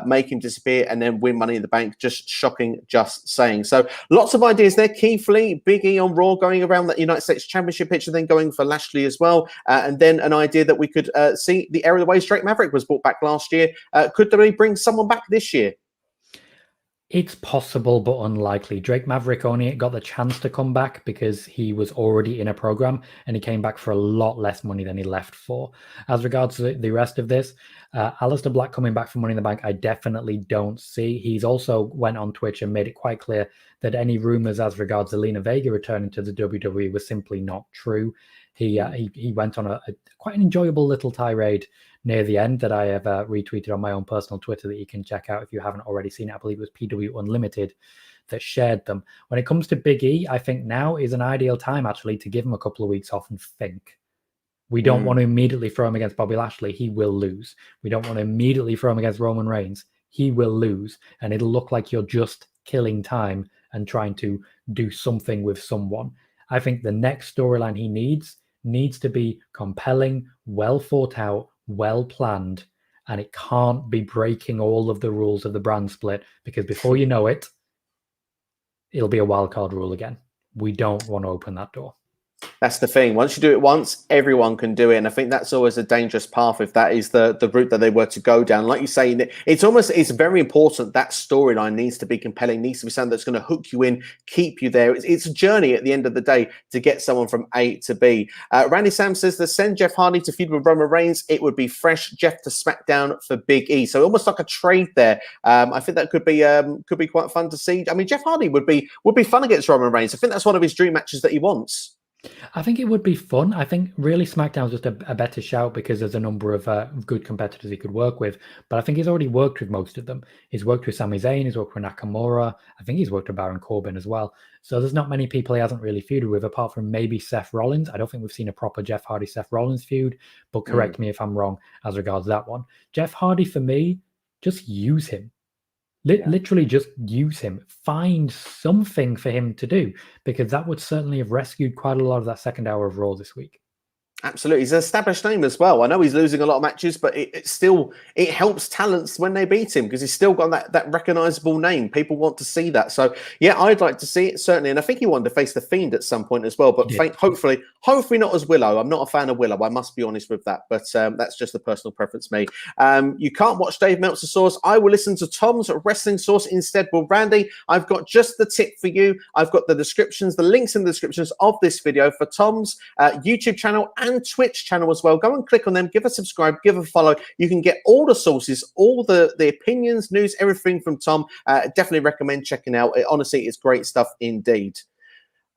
make him disappear and then win Money in the Bank. Just shocking, just saying. So lots of ideas there. Keith Lee, Big E on Raw, going around that United States Championship picture, then going for Lashley as well. And then an idea that we could see the era of the way Drake Maverick was brought back last year. Could they bring someone back this year? It's possible, but unlikely. Drake Maverick only got the chance to come back because he was already in a program and he came back for a lot less money than he left for. As regards to the rest of this, Aleister Black coming back for Money in the Bank, I definitely don't see. He's also went on Twitch and made it quite clear that any rumors as regards Zelina Vega returning to the WWE were simply not true. He went on a quite an enjoyable little tirade near the end that I have retweeted on my own personal Twitter that you can check out if you haven't already seen it. I believe it was PW Unlimited that shared them. When it comes to Big E, I think now is an ideal time actually to give him a couple of weeks off and think. We don't want to immediately throw him against Bobby Lashley. He will lose. We don't want to immediately throw him against Roman Reigns. He will lose. And it'll look like you're just killing time and trying to do something with someone. I think the next storyline he needs to be compelling, well thought out, well planned, and it can't be breaking all of the rules of the brand split, because before you know it, it'll be a wild card rule again. We don't want to open that door. That's the thing. Once you do it once, everyone can do it. And I think that's always a dangerous path if that is the route that they were to go down. Like you say, it's very important that storyline needs to be compelling, needs to be something that's going to hook you in, keep you there. It's a journey at the end of the day to get someone from A to B. Randy Sam says to send Jeff Hardy to feud with Roman Reigns, it would be fresh. Jeff to SmackDown for Big E. So almost like a trade there. I think that could be quite fun to see. I mean, Jeff Hardy would be fun against Roman Reigns. I think that's one of his dream matches that he wants. I think it would be fun. I think really SmackDown's just a better shout because there's a number of good competitors he could work with. But I think he's already worked with most of them. He's worked with Sami Zayn, he's worked with Nakamura. I think he's worked with Baron Corbin as well. So there's not many people he hasn't really feuded with, apart from maybe Seth Rollins. I don't think we've seen a proper Jeff Hardy-Seth Rollins feud, but correct me if I'm wrong as regards that one. Jeff Hardy, for me, just use him. Literally just use him. Find something for him to do, because that would certainly have rescued quite a lot of that second hour of Raw this week. Absolutely. He's an established name as well. I know he's losing a lot of matches, but it helps talents when they beat him because he's still got that recognizable name. People want to see that. So, yeah, I'd like to see it, certainly. And I think he wanted to face The Fiend at some point as well. But hopefully not as Willow. I'm not a fan of Willow. I must be honest with that. But that's just a personal preference me. You can't watch Dave Meltzer's source. I will listen to Tom's wrestling source instead. Well, Randy, I've got just the tip for you. I've got the links in the descriptions of this video for Tom's YouTube channel and Twitch channel as well. Go and click on them, give a subscribe, give a follow. You can get all the sources, all the opinions, news, everything from Tom. Definitely recommend checking out. Honestly, it's great stuff indeed.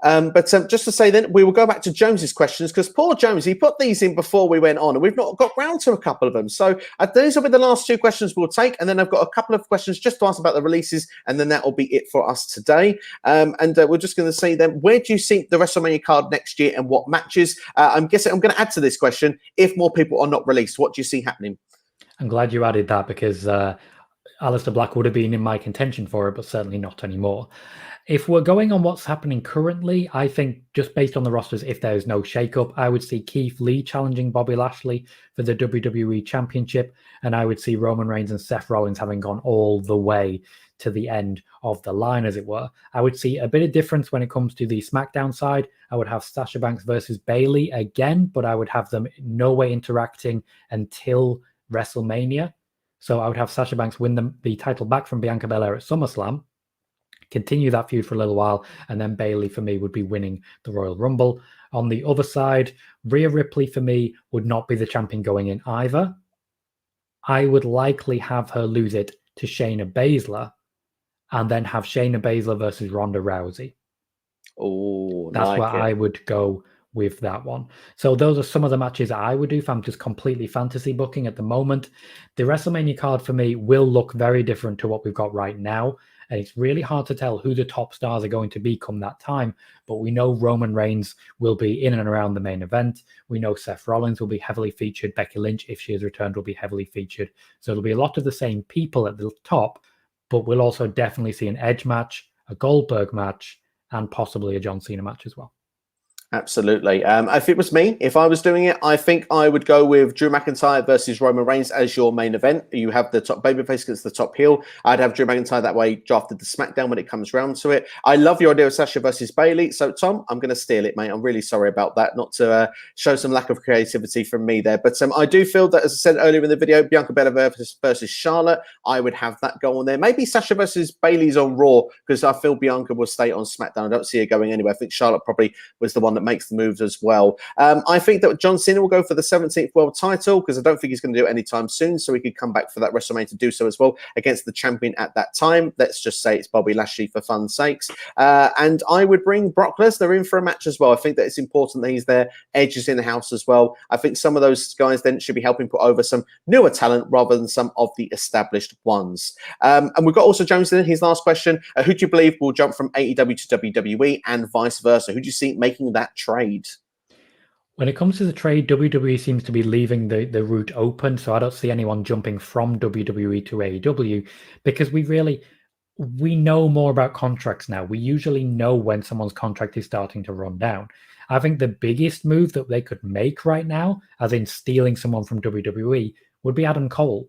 But just to say then, we will go back to Jones's questions, because poor Jones, he put these in before we went on and we've not got round to a couple of them. So these will be the last two questions we'll take. And then I've got a couple of questions just to ask about the releases. And then that will be it for us today. And we're just going to say then, where do you see the WrestleMania card next year and what matches? I'm guessing I'm going to add to this question, if more people are not released, what do you see happening? I'm glad you added that, because Aleister Black would have been in my contention for it, but certainly not anymore. If we're going on what's happening currently, I think just based on the rosters, if there's no shakeup, I would see Keith Lee challenging Bobby Lashley for the WWE Championship, and I would see Roman Reigns and Seth Rollins having gone all the way to the end of the line, as it were. I would see a bit of difference when it comes to the SmackDown side. I would have Sasha Banks versus Bayley again, but I would have them no way interacting until WrestleMania. So I would have Sasha Banks win the title back from Bianca Belair at SummerSlam, continue that feud for a little while, and then Bayley for me would be winning the Royal Rumble. On the other side, Rhea Ripley for me would not be the champion going in either. I would likely have her lose it to Shayna Baszler, and then have Shayna Baszler versus Ronda Rousey. Oh, that's where I would go with that one. So those are some of the matches I would do if I'm just completely fantasy booking at the moment. The WrestleMania card for me will look very different to what we've got right now. And it's really hard to tell who the top stars are going to be come that time. But we know Roman Reigns will be in and around the main event. We know Seth Rollins will be heavily featured. Becky Lynch, if she has returned, will be heavily featured. So it'll be a lot of the same people at the top, but we'll also definitely see an Edge match, a Goldberg match, and possibly a John Cena match as well. Absolutely. If it was me, if I was doing it, I think I would go with Drew McIntyre versus Roman Reigns as your main event. You have the top babyface against the top heel. I'd have Drew McIntyre that way drafted the SmackDown when it comes round to it. I love your idea of Sasha versus Bayley. So, Tom, I'm going to steal it, mate. I'm really sorry about that. Not to show some lack of creativity from me there. But I do feel that, as I said earlier in the video, Bianca Belair versus Charlotte, I would have that go on there. Maybe Sasha versus Bayley's on Raw, because I feel Bianca will stay on SmackDown. I don't see her going anywhere. I think Charlotte probably was the one that makes the moves as well. I think that John Cena will go for the 17th world title, because I don't think he's going to do it anytime soon, so he could come back for that WrestleMania to do so as well against the champion at that time. Let's just say it's Bobby Lashley for fun's sakes. And I would bring Brock Lesnar in for a match as well. I think that it's important that he's there. Edge is in the house as well. I think some of those guys then should be helping put over some newer talent rather than some of the established ones. And we've got also James in his last question. Who do you believe will jump from AEW to WWE and vice versa? Who do you see making that trade? When it comes to the trade, WWE seems to be leaving the route open, so I don't see anyone jumping from WWE to AEW, because we know more about contracts now. We usually know when someone's contract is starting to run down. I think the biggest move that they could make right now, as in stealing someone from WWE, would be Adam Cole.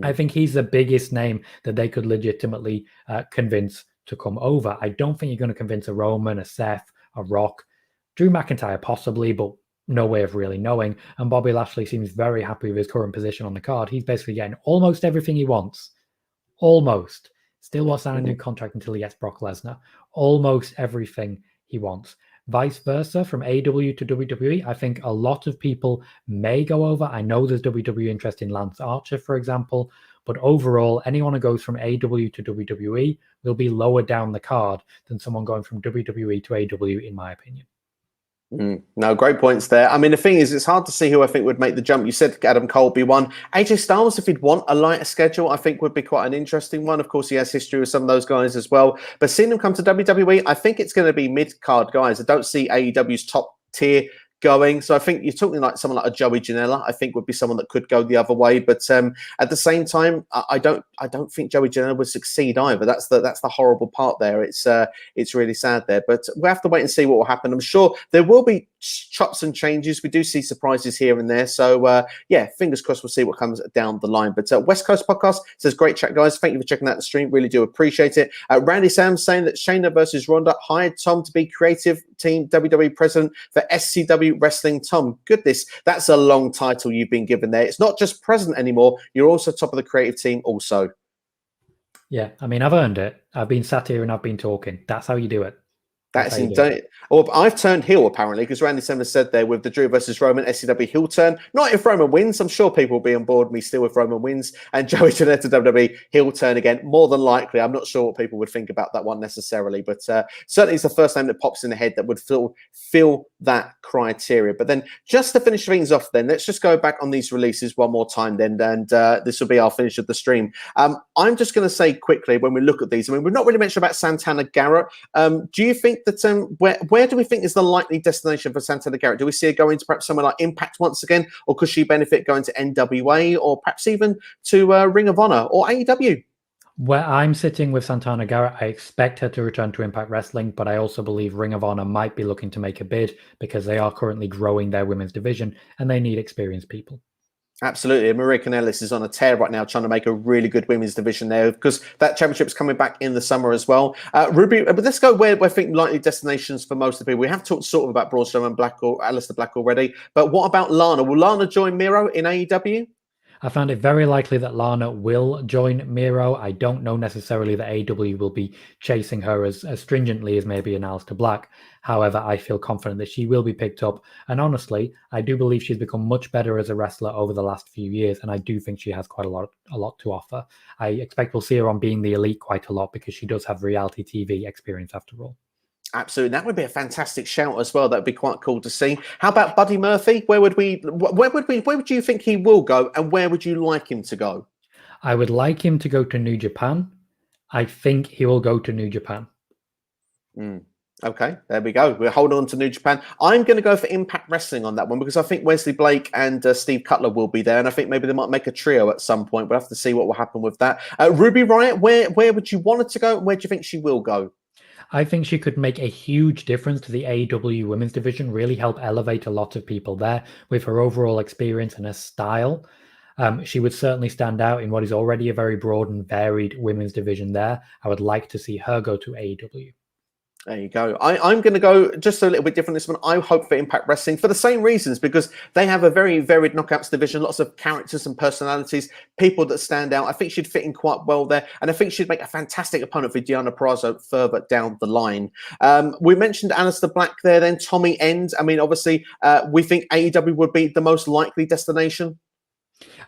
I think he's the biggest name that they could legitimately convince to come over. I don't think you're going to convince a Roman, a Seth, a Rock. Drew McIntyre possibly, but no way of really knowing. And Bobby Lashley seems very happy with his current position on the card. He's basically getting almost everything he wants. Almost. Still won't sign a new contract until he gets Brock Lesnar. Almost everything he wants. Vice versa, from AEW to WWE, I think a lot of people may go over. I know there's WWE interest in Lance Archer, for example. But overall, anyone who goes from AEW to WWE will be lower down the card than someone going from WWE to AEW, in my opinion. No, great points there. I mean, the thing is, it's hard to see who I think would make the jump. You said Adam Cole would be one. AJ Styles, if he'd want a lighter schedule, I think would be quite an interesting one. Of course, he has history with some of those guys as well. But seeing them come to WWE, I think it's going to be mid-card guys. I don't see AEW's top tier going. So I think you're talking like someone like a Joey Janela, I think would be someone that could go the other way. But at the same time, I don't think Joey Janela would succeed either. That's the horrible part there. It's really sad there. But we'll have to wait and see what will happen. I'm sure there will be chops and changes. We do see surprises here and there. So yeah, fingers crossed we'll see what comes down the line. But West Coast Podcast says, great chat, guys. Thank you for checking out the stream. Really do appreciate it. Randy Sam saying that Shayna versus Ronda hired Tom to be creative team WWE president for SCW Wrestling. Tom, goodness, that's a long title you've been given there. It's not just president anymore. You're also top of the creative team also. Yeah, I mean, I've earned it. I've been sat here and I've been talking. That's how you do it. That's indeed. Or I've turned heel apparently, because Randy Simmons said there with the Drew versus Roman SCW heel turn. Not if Roman wins. I'm sure people will be on board with me still if Roman wins. And Joey Janela to WWE heel turn again. More than likely. I'm not sure what people would think about that one necessarily, but certainly it's the first name that pops in the head that would fill that criteria. But then just to finish things off, then let's just go back on these releases one more time. Then and this will be our finish of the stream. I'm just going to say quickly when we look at these. I mean, we've not really mentioned about Santana Garrett. Do you think that where do we think is the likely destination for Santana Garrett? Do we see her going to perhaps somewhere like Impact once again, or could she benefit going to NWA, or perhaps even to Ring of Honor or AEW? Where I'm sitting with Santana Garrett, I expect her to return to Impact Wrestling, but I also believe Ring of Honor might be looking to make a bid because they are currently growing their women's division and they need experienced people. Absolutely. Maria Kanellis is on a tear right now, trying to make a really good women's division there, because that championship's coming back in the summer as well. Ruby, but let's go where I think likely destinations for most of the people. We have talked sort of about Braun Strowman, Black or Aleister Black already, but what about Lana? Will Lana join Miro in AEW? I found it very likely that Lana will join Miro. I don't know necessarily that AEW will be chasing her as stringently as maybe an Aleister Black. However, I feel confident that she will be picked up. And honestly, I do believe she's become much better as a wrestler over the last few years. And I do think she has quite a lot to offer. I expect we'll see her on Being the Elite quite a lot because she does have reality TV experience after all. Absolutely. That would be a fantastic shout as well. That'd be quite cool to see. How about Buddy Murphy? Where would you think he will go, and where would you like him to go? I would like him to go to New Japan. I think he will go to New Japan. Okay, there we go. We're holding on to New Japan. I'm going to go for Impact Wrestling on that one, because I think Wesley Blake and Steve Cutler will be there, and I think maybe they might make a trio at some point. We'll have to see what will happen with that. Ruby Riott, where would you want her to go, and where do you think she will go? I think she could make a huge difference to the AEW women's division, really help elevate a lot of people there with her overall experience and her style. She would certainly stand out in what is already a very broad and varied women's division there. I would like to see her go to AEW. There you go. I'm going to go just a little bit different this one. I hope for Impact Wrestling for the same reasons, because they have a very varied knockouts division, lots of characters and personalities, people that stand out. I think she'd fit in quite well there, and I think she'd make a fantastic opponent for Deonna Purrazzo further down the line. We mentioned Aleister Black there, then Tommy End. I mean, obviously, we think AEW would be the most likely destination.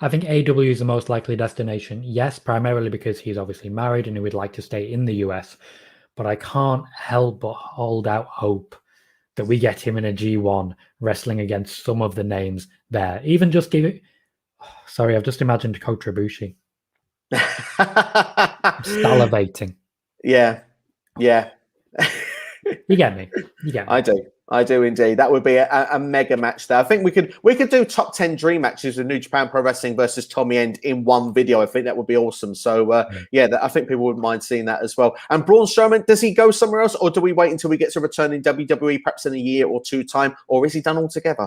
I think AEW is the most likely destination, yes, primarily because he's obviously married and he would like to stay in the US. But I can't help but hold out hope that we get him in a G1 wrestling against some of the names there. Even just give it... Sorry, I've just imagined Kota Ibushi. Salivating. Yeah. You get me. I do indeed. That would be a mega match there. I think we could do top 10 dream matches with New Japan Pro Wrestling versus Tommy End in one video. I think that would be awesome. So I think people wouldn't mind seeing that as well. And Braun Strowman, does he go somewhere else, or do we wait until we get to return in WWE, perhaps in a year or two time, or is he done altogether?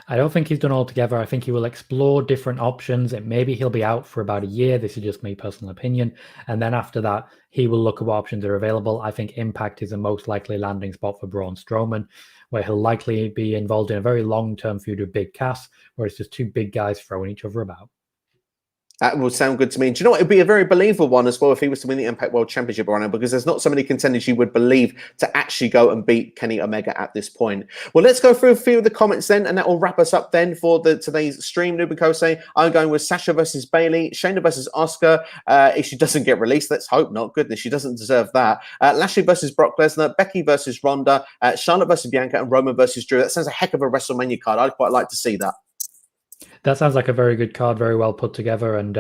I don't think he's done altogether. I think he will explore different options. And maybe he'll be out for about a year. This is just my personal opinion. And then after that, he will look at what options are available. I think Impact is the most likely landing spot for Braun Strowman, where he'll likely be involved in a very long-term feud with Big Cass, where it's just two big guys throwing each other about. That would sound good to me. And do you know what? It'd be a very believable one as well if he was to win the Impact World Championship right now, because there's not so many contenders you would believe to actually go and beat Kenny Omega at this point. Well, let's go through a few of the comments then, and that will wrap us up then for today's stream. Nuben Kosei, I'm going with Sasha versus Bayley, Shayna versus Asuka. If she doesn't get released, let's hope not. Goodness, she doesn't deserve that. Lashley versus Brock Lesnar, Becky versus Ronda, Charlotte versus Bianca, and Roman versus Drew. That sounds a heck of a WrestleMania card. I'd quite like to see that. That sounds like a very good card, very well put together. And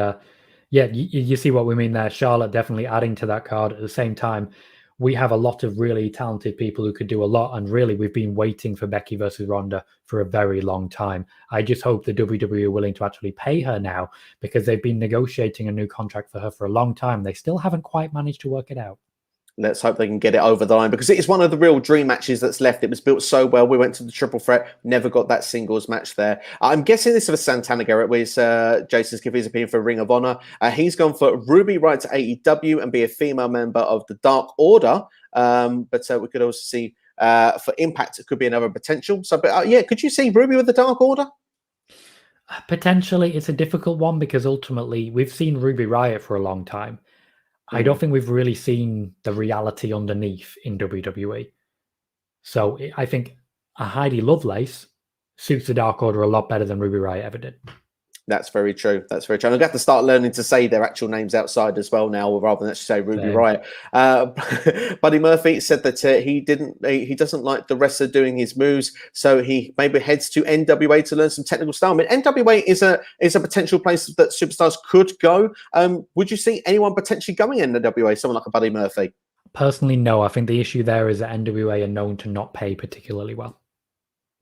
you see what we mean there. Charlotte definitely adding to that card. At the same time, we have a lot of really talented people who could do a lot. And really, we've been waiting for Becky versus Ronda for a very long time. I just hope the WWE are willing to actually pay her now, because they've been negotiating a new contract for her for a long time. They still haven't quite managed to work it out. Let's hope they can get it over the line, because it is one of the real dream matches that's left. It was built so well. We went to the triple threat, never got that singles match there. I'm guessing this is for Santana Garrett, with Jason's give his opinion for Ring of Honor. He's gone for Ruby Riott to AEW and be a female member of the Dark Order. But we could also see for Impact, it could be another potential. So, could you see Ruby with the Dark Order? Potentially. It's a difficult one, because ultimately we've seen Ruby Riott for a long time. I don't think we've really seen the reality underneath in WWE. So I think a Heidi Lovelace suits the Dark Order a lot better than Ruby Riott ever did. That's very true. That's very true. And I'm going to have to start learning to say their actual names outside as well now, rather than actually say Ruby Riott. Buddy Murphy said that he doesn't like the wrestler doing his moves, so he maybe heads to NWA to learn some technical style. I mean, NWA is a potential place that superstars could go. Would you see anyone potentially going in NWA? Someone like a Buddy Murphy? Personally, no. I think the issue there is that NWA are known to not pay particularly well.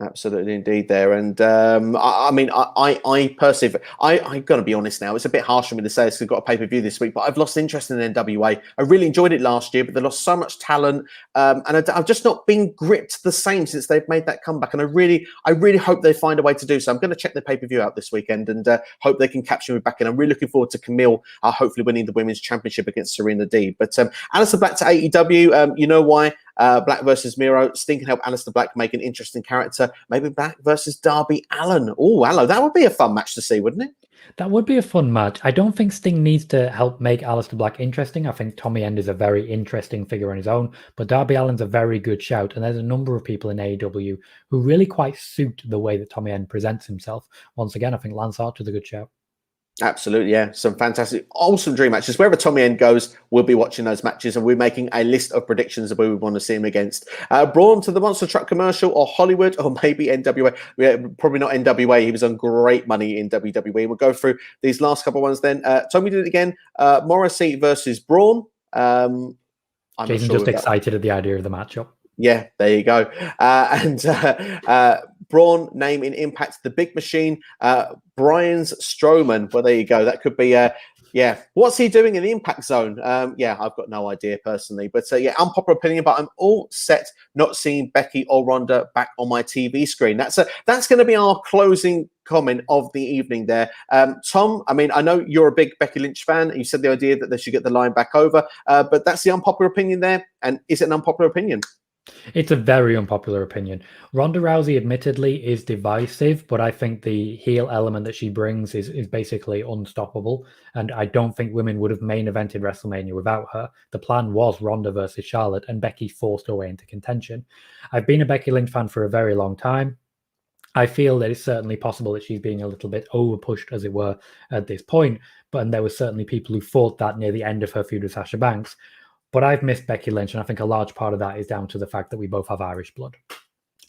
Absolutely, indeed, there. And I personally, I'm going to be honest now. It's a bit harsh for me to say this, 'cause we've got a pay-per-view this week, but I've lost interest in NWA. I really enjoyed it last year, but they lost so much talent, and I've just not been gripped the same since they've made that comeback. And I really hope they find a way to do so. I'm going to check the pay-per-view out this weekend and hope they can capture me back in. I'm really looking forward to Camille hopefully winning the Women's Championship against Serena Deeb. But Aleister Black to AEW, you know why? Black versus Miro. Sting can help Aleister Black make an interesting character. Maybe Black versus Darby Allin. Oh, hello. That would be a fun match to see, wouldn't it? That would be a fun match. I don't think Sting needs to help make Aleister Black interesting. I think Tommy End is a very interesting figure on his own, but Darby Allin's a very good shout. And there's a number of people in AEW who really quite suit the way that Tommy End presents himself. Once again, I think Lance Archer's a good shout. Absolutely, yeah. Some fantastic, awesome dream matches. Wherever Tommy End goes, we'll be watching those matches, and we're making a list of predictions of who we want to see him against. Braun to the Monster Truck commercial, or Hollywood, or maybe NWA. Yeah, probably not NWA. He was on great money in WWE. We'll go through these last couple of ones then. Tommy did it again. Morrissey versus Braun. Jason just excited at the idea of the matchup. Yeah, there you go. Braun name in Impact, the Big Machine, Brian's Strowman. Well, there you go. That could be Yeah, what's he doing in the Impact Zone? Yeah, I've got no idea personally, but yeah, unpopular opinion. But I'm all set not seeing Becky or Ronda back on my TV screen. That's going to be our closing comment of the evening. There, Tom. I mean, I know you're a big Becky Lynch fan. You said the idea that they should get the line back over, but that's the unpopular opinion there. And is it an unpopular opinion? It's a very unpopular opinion. Ronda Rousey, admittedly, is divisive, but I think the heel element that she brings is basically unstoppable. And I don't think women would have main evented WrestleMania without her. The plan was Ronda versus Charlotte, and Becky forced her way into contention. I've been a Becky Lynch fan for a very long time. I feel that it's certainly possible that she's being a little bit overpushed, as it were, at this point. And there were certainly people who thought that near the end of her feud with Sasha Banks. But I've missed Becky Lynch, and I think a large part of that is down to the fact that we both have Irish blood.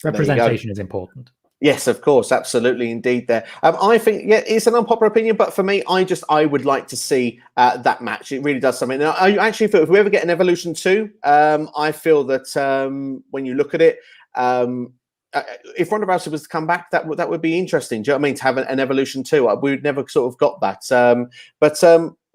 Representation is important. Yes, of course, absolutely, indeed. There, I think, yeah, it's an unpopular opinion, but for me, I would like to see that match. It really does something. Now, I actually feel if we ever get an Evolution 2, I feel that when you look at it, if Ronda Rousey was to come back, that would be interesting. Do you know what I mean? To have an Evolution 2, we've never sort of got that. But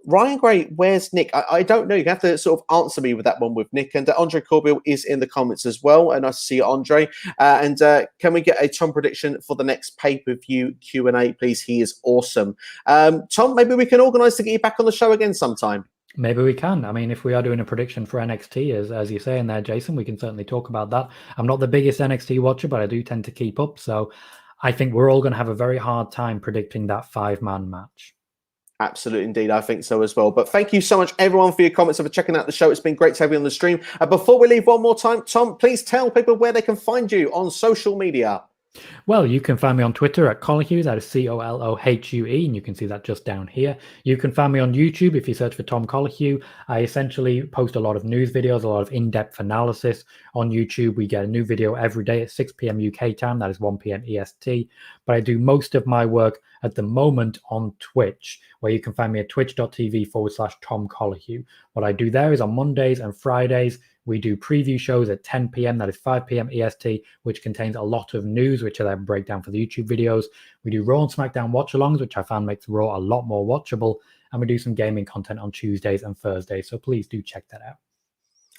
Ryan Gray, where's Nick? I don't know. You have to sort of answer me with that one with Nick. And Andre Corbill is in the comments as well. And nice to see you, Andre. And can we get a Tom prediction for the next pay-per-view Q&A, please? He is awesome. Tom, maybe we can organise to get you back on the show again sometime. Maybe we can. I mean, if we are doing a prediction for NXT, as you say in there, Jason, we can certainly talk about that. I'm not the biggest NXT watcher, but I do tend to keep up. So I think we're all going to have a very hard time predicting that 5-man match. Absolutely, indeed. I think so as well. But thank you so much, everyone, for your comments and for checking out the show. It's been great to have you on the stream. Before we leave one more time, Tom, please tell people where they can find you on social media. Well, you can find me on Twitter at Colohue, that is Colohue, and you can see that just down here. You can find me on YouTube if you search for Tom Colohue. I essentially post a lot of news videos, a lot of in-depth analysis on YouTube. We get a new video every day at 6 p.m. UK time, that is 1 p.m. EST. But I do most of my work at the moment on Twitch, where you can find me at twitch.tv/Tom Colohue. What I do there is on Mondays and Fridays, we do preview shows at 10 p.m. That is 5 p.m. EST, which contains a lot of news, which I then break down for the YouTube videos. We do Raw and SmackDown watch-alongs, which I found makes Raw a lot more watchable. And we do some gaming content on Tuesdays and Thursdays. So please do check that out.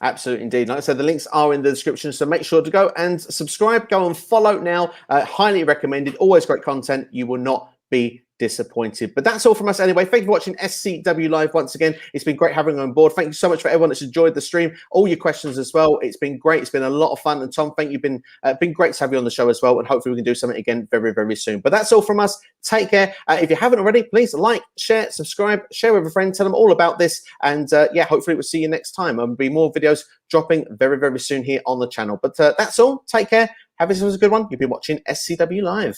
Absolutely, indeed. Like I said, the links are in the description, so make sure to go and subscribe. Go and follow now. Highly recommended. Always great content. You will not be disappointed. But that's all from us anyway. Thank you for watching SCW Live once again. It's been great having you on board. Thank you so much for everyone that's enjoyed the stream, all your questions as well. It's been great. It's been a lot of fun. And Tom, thank you. Been great to have you on the show as well. And hopefully we can do something again very, very soon. But that's all from us. Take care. If you haven't already, please like, share, subscribe, share with a friend, tell them all about this. And yeah, hopefully we'll see you next time. There'll be more videos dropping very, very soon here on the channel. But that's all. Take care. Have yourselves a good one. You've been watching SCW Live.